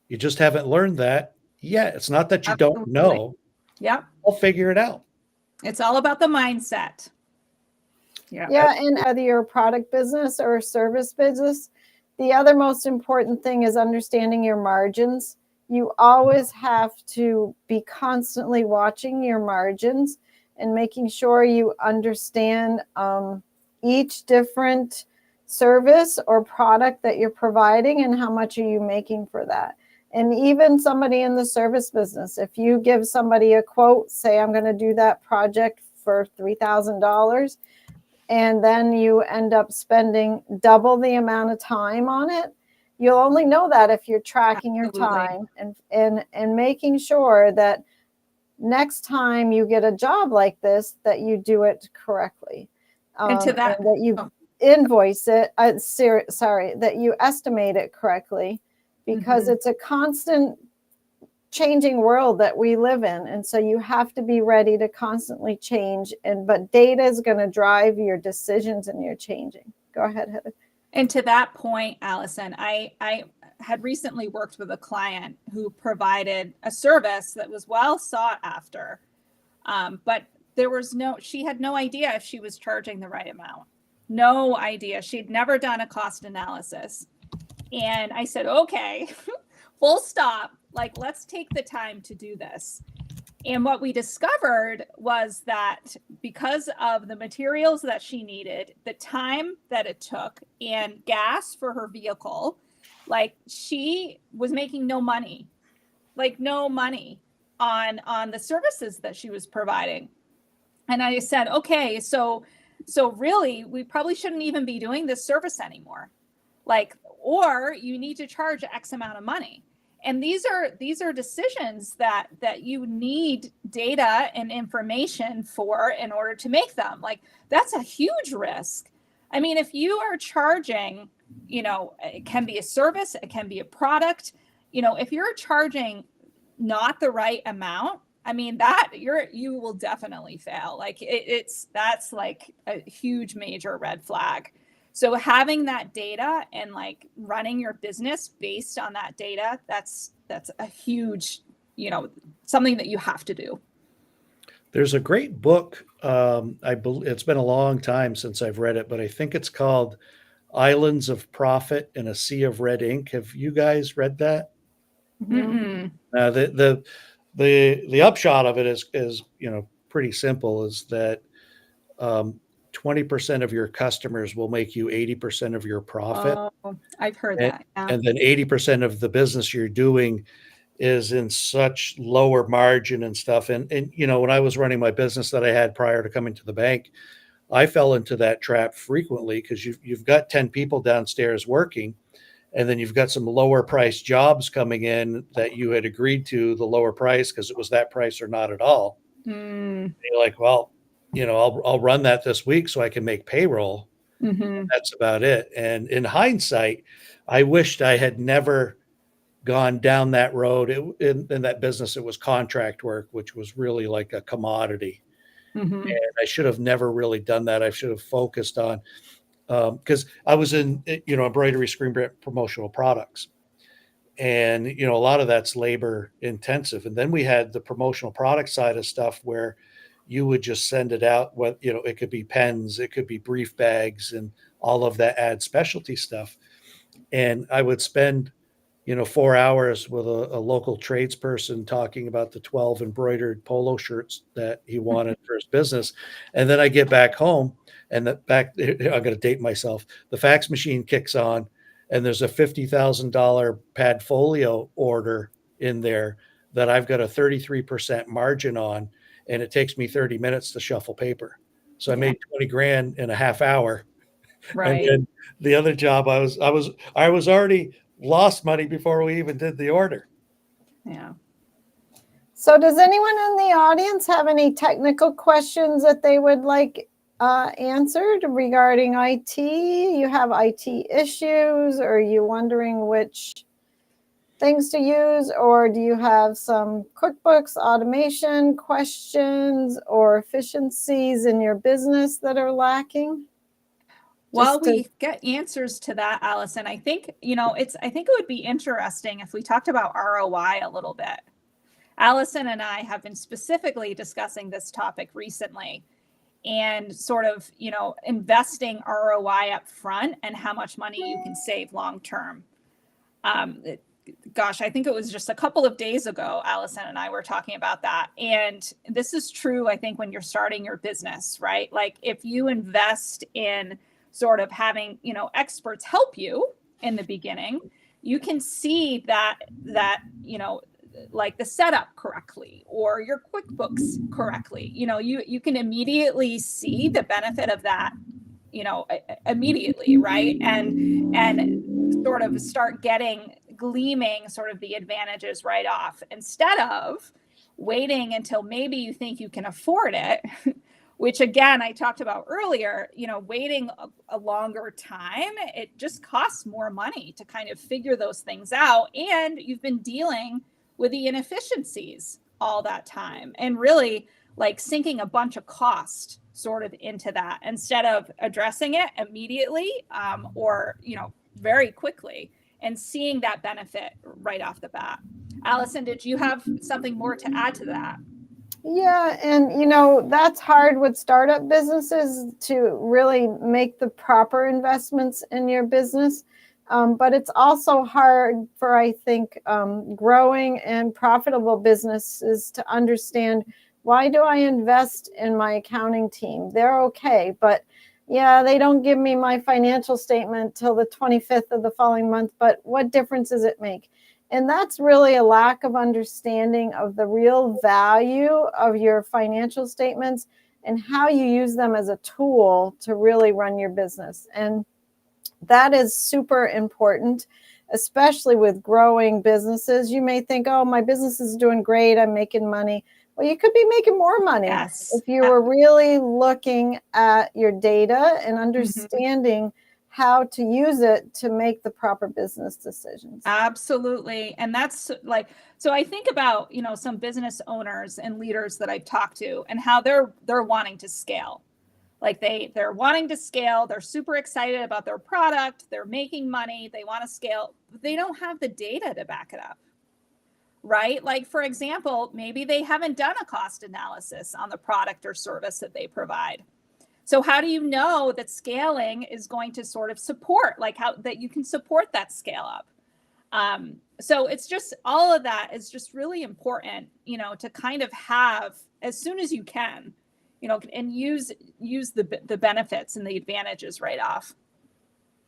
Speaker 1: You just haven't learned that yet. It's not that you don't know.
Speaker 2: Yeah.
Speaker 1: I'll figure it out.
Speaker 2: It's all about the mindset. Yeah.
Speaker 4: Yeah. And whether you're a product business or a service business, the other most important thing is understanding your margins. You always have to be constantly watching your margins and making sure you understand each different service or product that you're providing and how much are you making for that. And even somebody in the service business, if you give somebody a quote, say, I'm going to do that project for $3,000, and then you end up spending double the amount of time on it, you'll only know that if you're tracking your time and making sure that next time you get a job like this, that you do it correctly.
Speaker 2: And to that,
Speaker 4: and that you invoice it, that you estimate it correctly, because it's a constant changing world that we live in. And so you have to be ready to constantly change. But data is going to drive your decisions and your changing. Go ahead, Heather.
Speaker 2: And to that point, Allison, I had recently worked with a client who provided a service that was well sought after, but she had no idea if she was charging the right amount. No idea. She'd never done a cost analysis. And I said, okay, full stop. Like, let's take the time to do this. And what we discovered was that because of the materials that she needed, the time that it took, and gas for her vehicle, like, she was making no money on the services that she was providing. And I said, okay, so really, we probably shouldn't even be doing this service anymore. Or you need to charge X amount of money. And these are decisions that you need data and information for in order to make them. Like, that's a huge risk. I mean, if you are charging, it can be a service, it can be a product, if you're charging not the right amount, I mean, you will definitely fail. Like, that's like a huge major red flag. So having that data and like running your business based on that data, that's a huge, something that you have to do.
Speaker 1: There's a great book. It's been a long time since I've read it, but I think it's called Islands of Profit in a Sea of Red Ink. Have you guys read that?
Speaker 2: Mm-mm.
Speaker 1: The upshot of it is pretty simple, is that 20% of your customers will make you 80% of your profit.
Speaker 2: Oh, I've heard that. Yeah.
Speaker 1: And then 80% of the business you're doing is in such lower margin and stuff. And when I was running my business that I had prior to coming to the bank, I fell into that trap frequently, because you've got 10 people downstairs working, and then you've got some lower price jobs coming in that you had agreed to the lower price because it was that price or not at all. And you're like, well, I'll run that this week so I can make payroll. That's about it. And in hindsight, I wished I had never gone down that road. In that business, it was contract work, which was really like a commodity.
Speaker 2: Mhm.
Speaker 1: And I should have never really done that. I should have focused on, because I was in, embroidery, screen print, promotional products. And, a lot of that's labor intensive. And then we had the promotional product side of stuff where you would just send it out. What, it could be pens, it could be brief bags, and all of that ad specialty stuff. And I would spend 4 hours with a local tradesperson talking about the 12 embroidered polo shirts that he wanted for his business. And then I get back home and I'm going to date myself. The fax machine kicks on and there's a $50,000 Padfolio order in there that I've got a 33% margin on. And it takes me 30 minutes to shuffle paper. So I made 20 grand in a half hour. And
Speaker 2: Right.
Speaker 1: then the other job, I was already lost money before we even did the order.
Speaker 2: Yeah.
Speaker 4: So does anyone in the audience have any technical questions that they would like answered regarding IT? You have IT issues, or are you wondering which things to use, or do you have some QuickBooks automation questions or efficiencies in your business that are lacking?
Speaker 2: While we get answers to that, Allison, I think, I think it would be interesting if we talked about ROI a little bit. Allison and I have been specifically discussing this topic recently and sort of, investing ROI up front and how much money you can save long term. Gosh, I think it was just a couple of days ago, Allison and I were talking about that. And this is true, I think, when you're starting your business, right? Like if you invest in sort of having, experts help you in the beginning, you can see that, like the setup correctly or your QuickBooks correctly, you can immediately see the benefit of that, immediately, right? And sort of start gleaming sort of the advantages right off instead of waiting until maybe you think you can afford it. Which again, I talked about earlier, waiting a longer time, it just costs more money to kind of figure those things out. And you've been dealing with the inefficiencies all that time and really like sinking a bunch of cost sort of into that instead of addressing it immediately or, very quickly and seeing that benefit right off the bat. Allison, did you have something more to add to that?
Speaker 4: Yeah, and that's hard with startup businesses to really make the proper investments in your business. But it's also hard for, I think, growing and profitable businesses to understand, why do I invest in my accounting team? They're okay, but yeah, they don't give me my financial statement till the 25th of the following month, but what difference does it make? And that's really a lack of understanding of the real value of your financial statements and how you use them as a tool to really run your business. And that is super important, especially with growing businesses. You may think, oh, my business is doing great, I'm making money. Well, you could be making more money if you were really looking at your data and understanding how to use it to make the proper business decisions.
Speaker 2: Absolutely. And that's like, so I think about, some business owners and leaders that I've talked to and how they're wanting to scale. Like they're wanting to scale. They're super excited about their product. They're making money. They want to scale, but they don't have the data to back it up. Right? Like, for example, maybe they haven't done a cost analysis on the product or service that they provide. So how do you know that scaling is going to sort of support, like how that you can support that scale up? So it's just, all of that is just really important, to kind of have as soon as you can, and use the benefits and the advantages right off.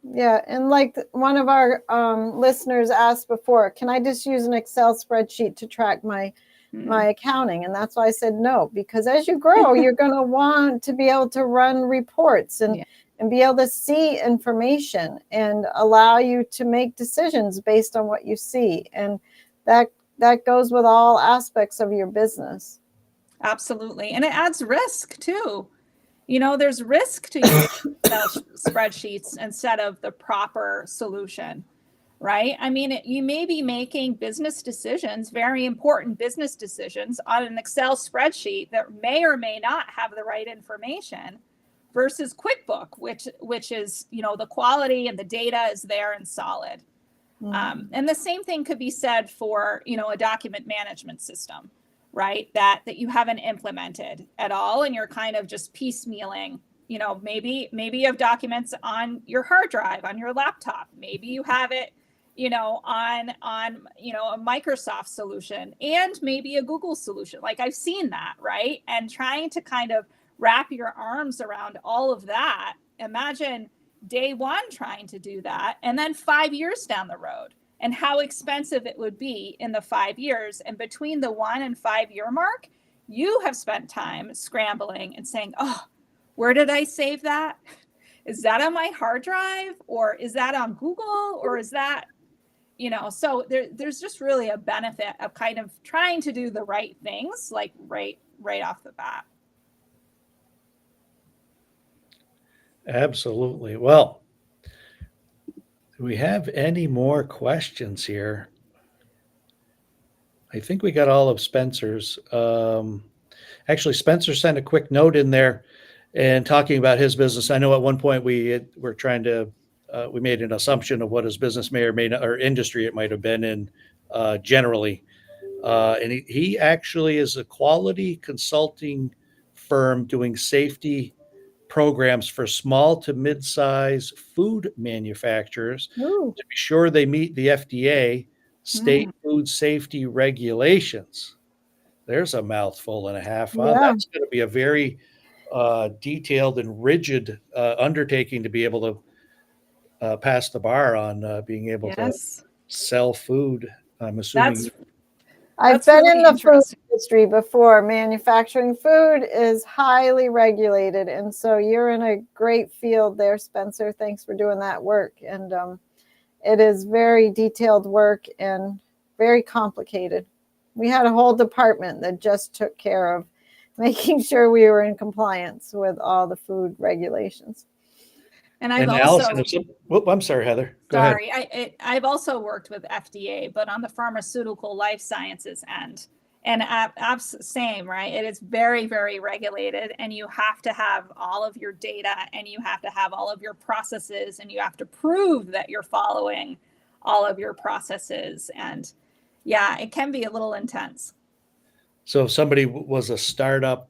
Speaker 4: Yeah, and like one of our listeners asked before, can I just use an Excel spreadsheet to track my accounting? And that's why I said no, because as you grow, you're going to want to be able to run reports and be able to see information and allow you to make decisions based on what you see. And that goes with all aspects of your business.
Speaker 2: Absolutely. And it adds risk too. There's risk to use spreadsheets instead of the proper solution. right? I mean, you may be making business decisions, very important business decisions on an Excel spreadsheet that may or may not have the right information versus QuickBook, which is, the quality and the data is there and solid. And the same thing could be said for, a document management system, right? That you haven't implemented at all, and you're kind of just piecemealing. Maybe you have documents on your hard drive, on your laptop. Maybe you have it, on a Microsoft solution and maybe a Google solution. Like I've seen that, right? And trying to kind of wrap your arms around all of that. Imagine day one trying to do that, and then 5 years down the road, and how expensive it would be in the 5 years. And between the 1 and 5 year mark, you have spent time scrambling and saying, oh, where did I save that? Is that on my hard drive, or is that on Google, or is that, so there's just really a benefit of kind of trying to do the right things, like right off the bat.
Speaker 1: Absolutely. Well, do we have any more questions here? I think we got all of Spencer's. Actually, Spencer sent a quick note in there and talking about his business. I know at one point we made an assumption of what his business may or may not, or industry it might have been in generally. And he actually is a quality consulting firm doing safety programs for small to mid-size food manufacturers to be sure they meet the FDA state food safety regulations. There's a mouthful and a half. Wow, that's going to be a very detailed and rigid undertaking to be able to pass the bar on being able to sell food. I'm assuming.
Speaker 4: I've been in the food industry before. Manufacturing food is highly regulated. And so you're in a great field there, Spencer. Thanks for doing that work. And it is very detailed work and very complicated. We had a whole department that just took care of making sure we were in compliance with all the food regulations.
Speaker 2: And I've
Speaker 1: Alison, I'm sorry, Heather. Go ahead.
Speaker 2: I've also worked with FDA, but on the pharmaceutical life sciences end. And same, right? It is very, very regulated, and you have to have all of your data, and you have to have all of your processes, and you have to prove that you're following all of your processes. And yeah, it can be a little intense.
Speaker 1: So if somebody was a startup,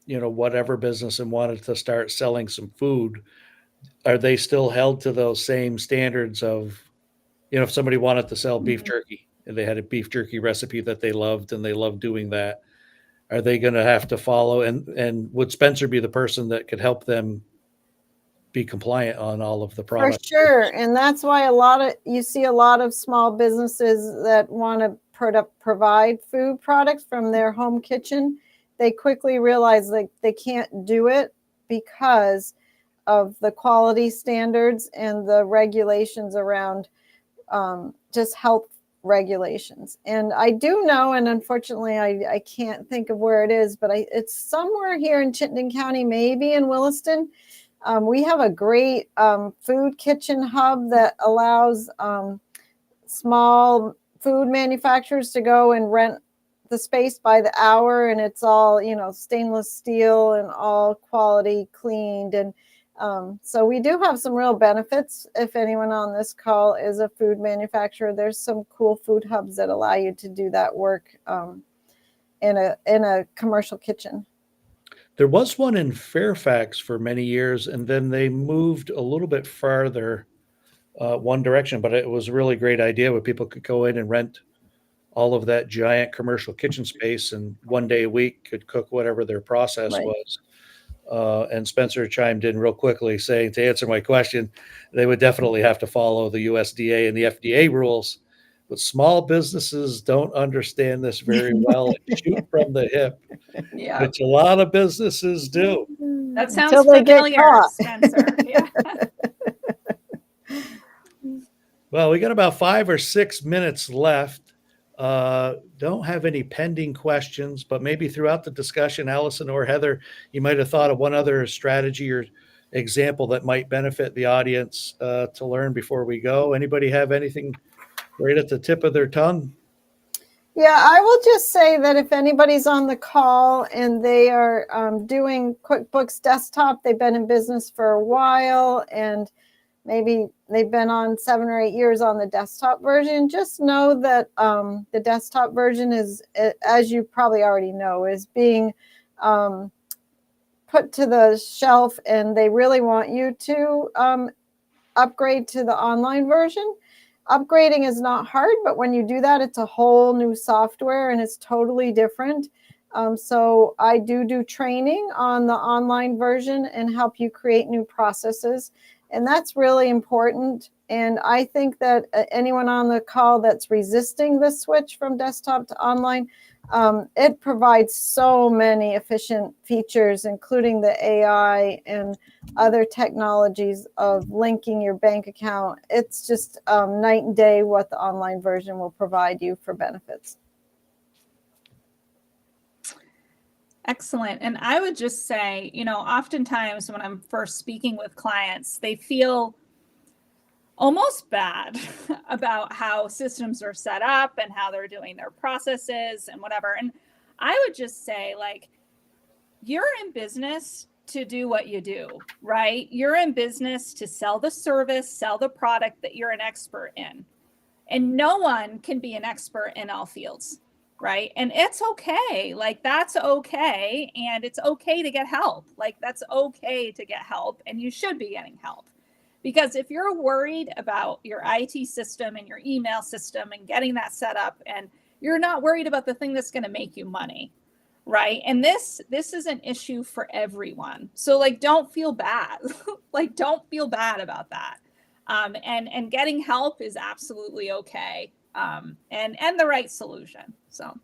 Speaker 1: whatever business, and wanted to start selling some food, are they still held to those same standards of, if somebody wanted to sell beef jerky and they had a beef jerky recipe that they loved and they loved doing that, are they going to have to follow? And would Spencer be the person that could help them be compliant on all of the products?
Speaker 4: For sure. And that's why you see a lot of small businesses that want to provide food products from their home kitchen. They quickly realize that they can't do it because of the quality standards and the regulations around just health regulations. And I do know, and unfortunately I can't think of where it is, but it's somewhere here in Chittenden County, maybe in Williston. We have a great food kitchen hub that allows small food manufacturers to go and rent the space by the hour, and it's all, stainless steel and all quality cleaned. And so we do have some real benefits. If anyone on this call is a food manufacturer, there's some cool food hubs that allow you to do that work in a commercial kitchen.
Speaker 1: There was one in Fairfax for many years, and then they moved a little bit farther one direction, but it was a really great idea where people could go in and rent all of that giant commercial kitchen space, and one day a week could cook whatever their process was. And Spencer chimed in real quickly saying, to answer my question, they would definitely have to follow the USDA and the FDA rules, but small businesses don't understand this very well and shoot from the hip, which a lot of businesses do.
Speaker 2: That sounds familiar, Spencer. Yeah.
Speaker 1: Well, we got about 5 or 6 minutes left. Don't have any pending questions, but maybe throughout the discussion, Alison or Heather, you might have thought of one other strategy or example that might benefit the audience to learn before we go? Anybody have anything right at the tip of their tongue?
Speaker 4: Yeah, I will just say that if anybody's on the call and they are doing QuickBooks Desktop, they've been in business for a while, and maybe they've been on 7 or 8 years on the desktop version, just know that the desktop version is, as you probably already know, is being put to the shelf, and they really want you to upgrade to the online version. Upgrading is not hard, but when you do that, it's a whole new software and it's totally different. So I do training on the online version and help you create new processes. And that's really important. And I think that anyone on the call that's resisting the switch from desktop to online, it provides so many efficient features, including the AI and other technologies of linking your bank account. It's just night and day what the online version will provide you for benefits.
Speaker 2: Excellent. And I would just say, oftentimes when I'm first speaking with clients, they feel almost bad about how systems are set up and how they're doing their processes and whatever. And I would just say, like, you're in business to do what you do, right? You're in business to sell the service, sell the product that you're an expert in. And no one can be an expert in all fields, right? And it's okay. Like, that's okay. And it's okay to get help. Like, that's okay to get help. And you should be getting help. Because if you're worried about your IT system and your email system and getting that set up, and you're not worried about the thing that's going to make you money, right? And this is an issue for everyone. So, like, don't feel bad. Like, don't feel bad about that. And getting help is absolutely okay. And the right solution. So,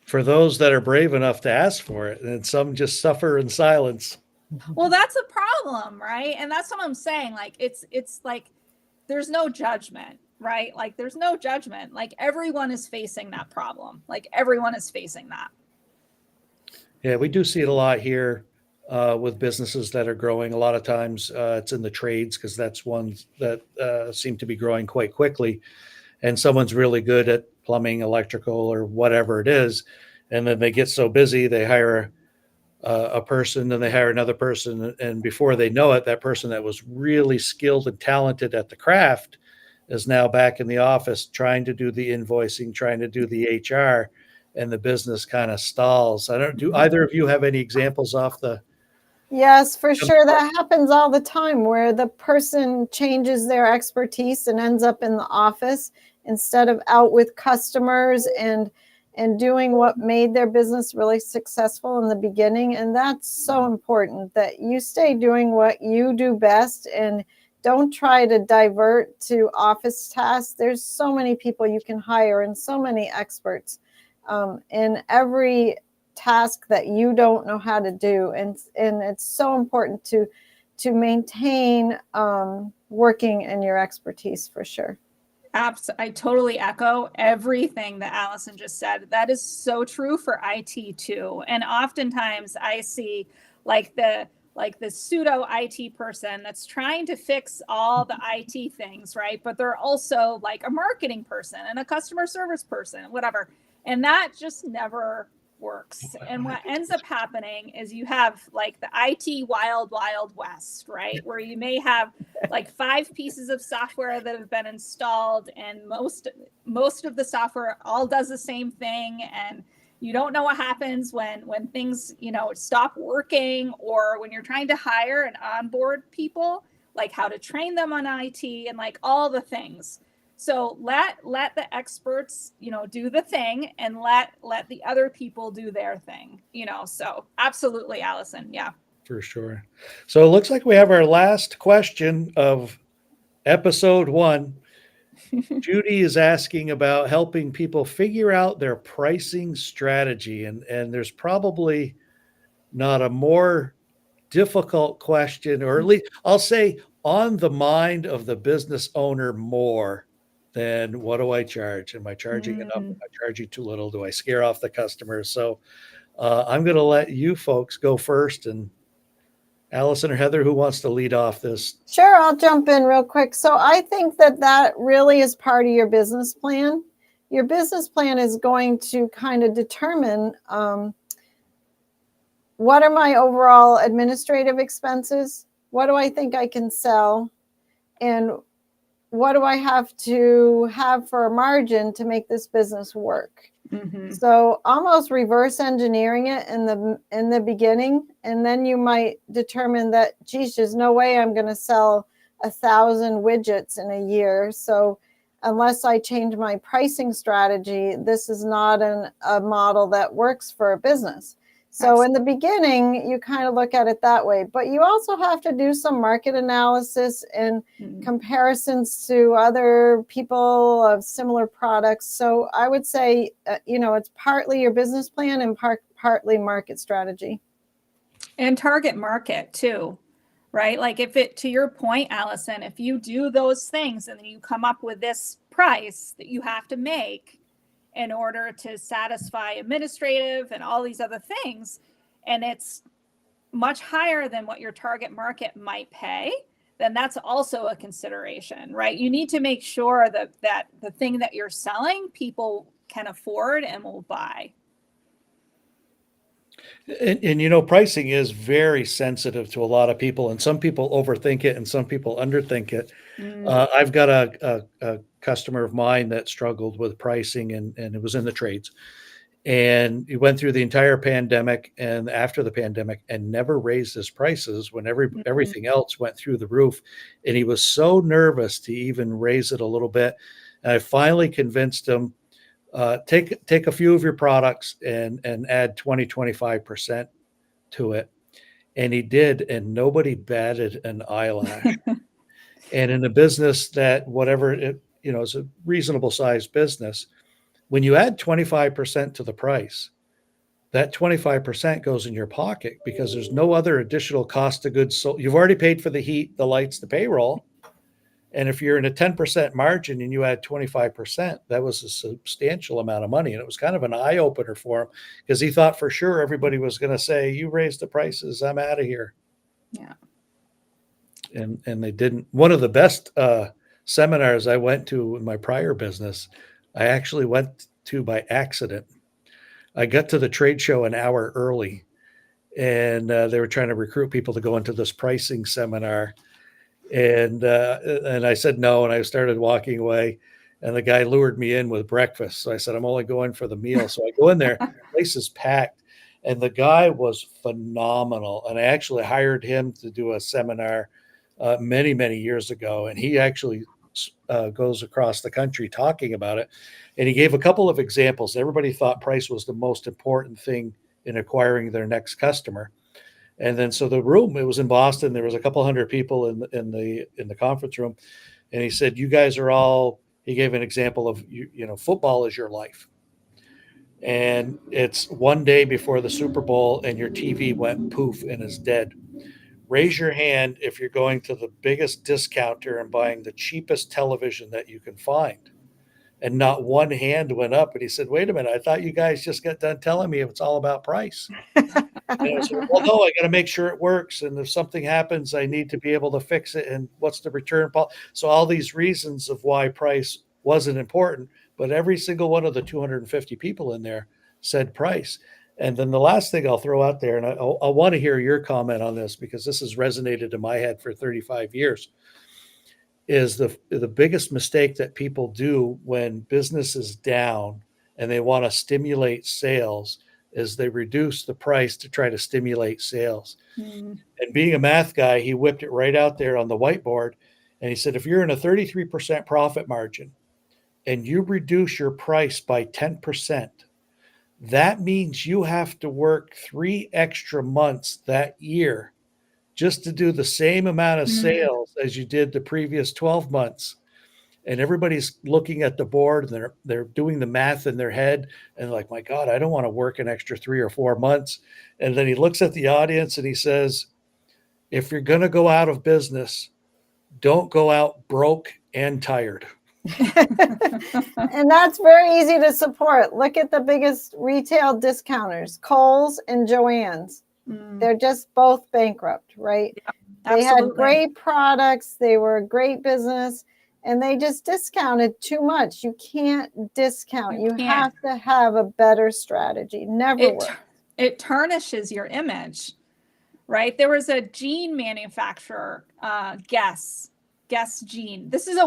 Speaker 1: For those that are brave enough to ask for it, and some just suffer in silence.
Speaker 2: well, that's a problem, right? And that's what I'm saying. Like, it's like there's no judgment, right? Like, there's no judgment. Like, everyone is facing that problem. Like, everyone is facing that.
Speaker 1: Yeah, we do see it a lot here with businesses that are growing. A lot of times it's in the trades, because that's ones that seem to be growing quite quickly. And someone's really good at plumbing, electrical, or whatever it is. And then they get so busy, they hire a person, then they hire another person. And before they know it, that person that was really skilled and talented at the craft is now back in the office trying to do the invoicing, trying to do the HR, and the business kind of stalls. Do either of you have any examples off the?
Speaker 4: Yes, for sure. That happens all the time, where the person changes their expertise and ends up in the office instead of out with customers and doing what made their business really successful in the beginning. And that's so important, that you stay doing what you do best and don't try to divert to office tasks. There's so many people you can hire and so many experts in every task that you don't know how to do. And it's so important to maintain working in your expertise, for sure.
Speaker 2: I totally echo everything that Alison just said. That is so true for IT too. And oftentimes I see like the pseudo IT person that's trying to fix all the IT things, right? But they're also like a marketing person and a customer service person, whatever. And that just never works. And what ends up happening is you have like the IT wild west, right? Where you may have like 5 pieces of software that have been installed, and most of the software all does the same thing, and you don't know what happens when things, stop working, or when you're trying to hire and onboard people, like how to train them on IT and like all the things. So let the experts, do the thing, and let the other people do their thing, so absolutely, Alison. Yeah.
Speaker 1: For sure. So it looks like we have our last question of episode 1. Judy is asking about helping people figure out their pricing strategy. And there's probably not a more difficult question, or at least I'll say on the mind of the business owner more than, what do I charge? Am I charging enough? Am I charging too little? Do I scare off the customers? So I'm going to let you folks go first and Allison or Heather, who wants to lead off this?
Speaker 4: Sure, I'll jump in real quick. So I think that really is part of your business plan. Your business plan is going to kind of determine what are my overall administrative expenses? What do I think I can sell? And what do I have to have for a margin to make this business work?
Speaker 2: Mhm.
Speaker 4: So almost reverse engineering it in the beginning, and then you might determine that, geez, there's no way I'm going to sell 1,000 widgets in a year. So unless I change my pricing strategy, this is not a model that works for a business. So in the beginning, you kind of look at it that way, but you also have to do some market analysis and comparisons to other people of similar products. So I would say, it's partly your business plan and partly market strategy.
Speaker 2: And target market too, right? Like to your point, Allison, if you do those things and then you come up with this price that you have to make in order to satisfy administrative and all these other things, and it's much higher than what your target market might pay, then that's also a consideration, right? You need to make sure that the thing that you're selling, people can afford and will buy.
Speaker 1: And pricing is very sensitive to a lot of people, and some people overthink it and some people underthink it. I've got a customer of mine that struggled with pricing, and it was in the trades. And he went through the entire pandemic and after the pandemic and never raised his prices when everything else went through the roof. And he was so nervous to even raise it a little bit. And I finally convinced him, take a few of your products and add 20-25% to it. And he did, and nobody batted an eyelash. And in a business that whatever it, is a reasonable sized business, when you add 25% to the price, that 25% goes in your pocket because there's no other additional cost of goods sold. You've already paid for the heat, the lights, the payroll. And if you're in a 10% margin and you add 25%, that was a substantial amount of money. And it was kind of an eye opener for him because he thought for sure everybody was going to say, you raised the prices, I'm out of here.
Speaker 2: Yeah.
Speaker 1: And they didn't. One of the best seminars I went to in my prior business, I actually went to by accident. I got to the trade show an hour early, and they were trying to recruit people to go into this pricing seminar. And I said no, and I started walking away. And the guy lured me in with breakfast. So I said, I'm only going for the meal. So I go in there, the place is packed. And the guy was phenomenal. And I actually hired him to do a seminar many, many years ago. And he actually goes across the country talking about it. And he gave a couple of examples. Everybody thought price was the most important thing in acquiring their next customer. And then so the room, it was in Boston. There was a couple hundred people in the conference room. And he said, you guys are all, he gave an example of, football is your life. And it's one day before the Super Bowl and your TV went poof and is dead. Raise your hand if you're going to the biggest discounter and buying the cheapest television that you can find. And not one hand went up. And he said, wait a minute, I thought you guys just got done telling me it's all about price. And I said, well, no, I got to make sure it works. And if something happens, I need to be able to fix it. And what's the return policy? So all these reasons of why price wasn't important, but every single one of the 250 people in there said price. And then the last thing I'll throw out there, and I want to hear your comment on this because this has resonated in my head for 35 years, is the biggest mistake that people do when business is down and they want to stimulate sales is they reduce the price to try to stimulate sales. And being a math guy, he whipped it right out there on the whiteboard. And he said, if you're in a 33% profit margin and you reduce your price by 10%, that means you have to work 3 extra months that year just to do the same amount of sales as you did the previous 12 months. And everybody's looking at the board and they're doing the math in their head and like, my God, I don't want to work an extra 3 or 4 months. And then he looks at the audience and he says, if you're going to go out of business, don't go out broke and tired.
Speaker 4: And that's very easy to support. Look at the biggest retail discounters, Kohl's and Joann's. They're just both bankrupt, right? They had
Speaker 2: Absolutely.
Speaker 4: great products. They were a great business, and they just discounted too much. You can't discount.
Speaker 2: You
Speaker 4: You
Speaker 2: can't.
Speaker 4: have to have a better strategy. Never
Speaker 2: It
Speaker 4: works.
Speaker 2: it tarnishes your image, right? There was a jean manufacturer, Guess Jean. This is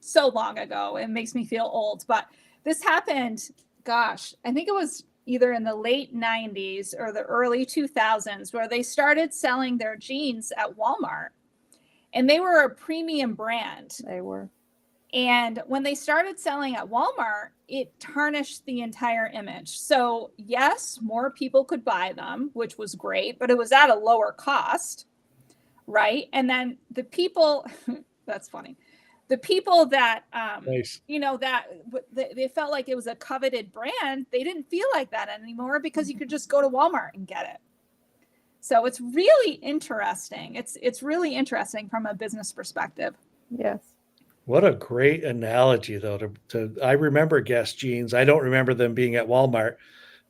Speaker 2: so long ago. It makes me feel old, but this happened. Gosh, I think it was either in the late 90s or the early 2000s where they started selling their jeans at Walmart, and they were a premium brand.
Speaker 4: They were.
Speaker 2: And when they started selling at Walmart, it tarnished the entire image. So, yes, more people could buy them, which was great, but it was at a lower cost, right? And then the people, that's funny. The people that,
Speaker 1: Nice.
Speaker 2: you know, that they felt like it was a coveted brand, they didn't feel like that anymore because you could just go to Walmart and get it. So it's really interesting. It's really interesting from a business perspective.
Speaker 4: Yes.
Speaker 1: What a great analogy, though. I remember Guess jeans. I don't remember them being at Walmart,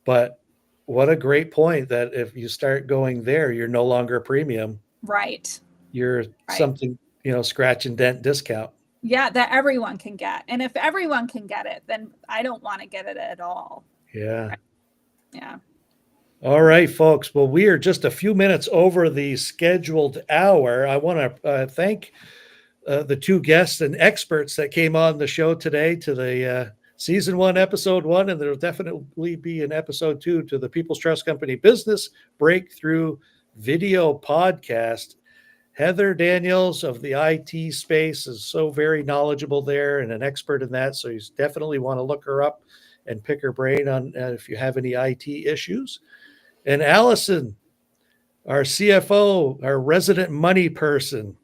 Speaker 1: but what a great point that if you start going there, you're no longer a premium.
Speaker 2: Right.
Speaker 1: You're
Speaker 2: Right.
Speaker 1: something, scratch and dent discount.
Speaker 2: Yeah, that everyone can get. And if everyone can get it, then I don't want to get it at all.
Speaker 1: Yeah.
Speaker 2: Right. Yeah.
Speaker 1: All right, folks. Well, we are just a few minutes over the scheduled hour. I want to thank the two guests and experts that came on the show today to the season 1, episode 1, and there'll definitely be an episode 2 to the People's Trust Company Business Breakthrough Video Podcast. Heather Daniels of the IT space is so very knowledgeable there and an expert in that. So you definitely want to look her up and pick her brain on if you have any IT issues. And Alison, our CFO, our resident money person.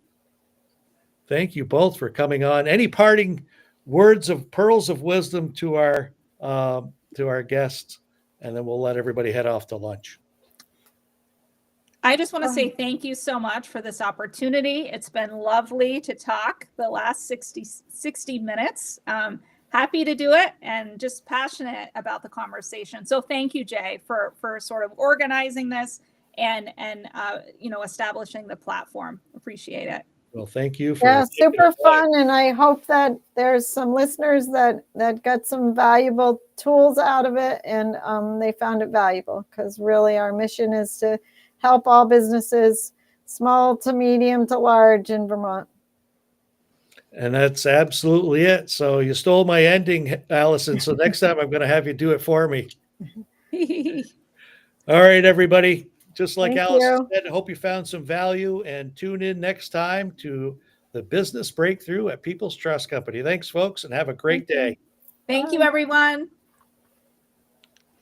Speaker 1: Thank you both for coming on. Any parting words of pearls of wisdom to our guests, and then we'll let everybody head off to lunch.
Speaker 2: I just want to say thank you so much for this opportunity. It's been lovely to talk the last 60 minutes. Happy to do it and just passionate about the conversation. So thank you, Jay, for sort of organizing this and establishing the platform. Appreciate it.
Speaker 1: Well, thank you for
Speaker 4: super fun, and I hope that there's some listeners that got some valuable tools out of it, and they found it valuable, because really our mission is to help all businesses, small to medium to large, in Vermont.
Speaker 1: And that's absolutely it. So you stole my ending, Alison. So next time I'm going to have you do it for me. All right, everybody. Just like Alison said, I hope you found some value, and tune in next time to the Business Breakthrough at People's Trust Company. Thanks, folks, and have a great day.
Speaker 2: Thank you, everyone.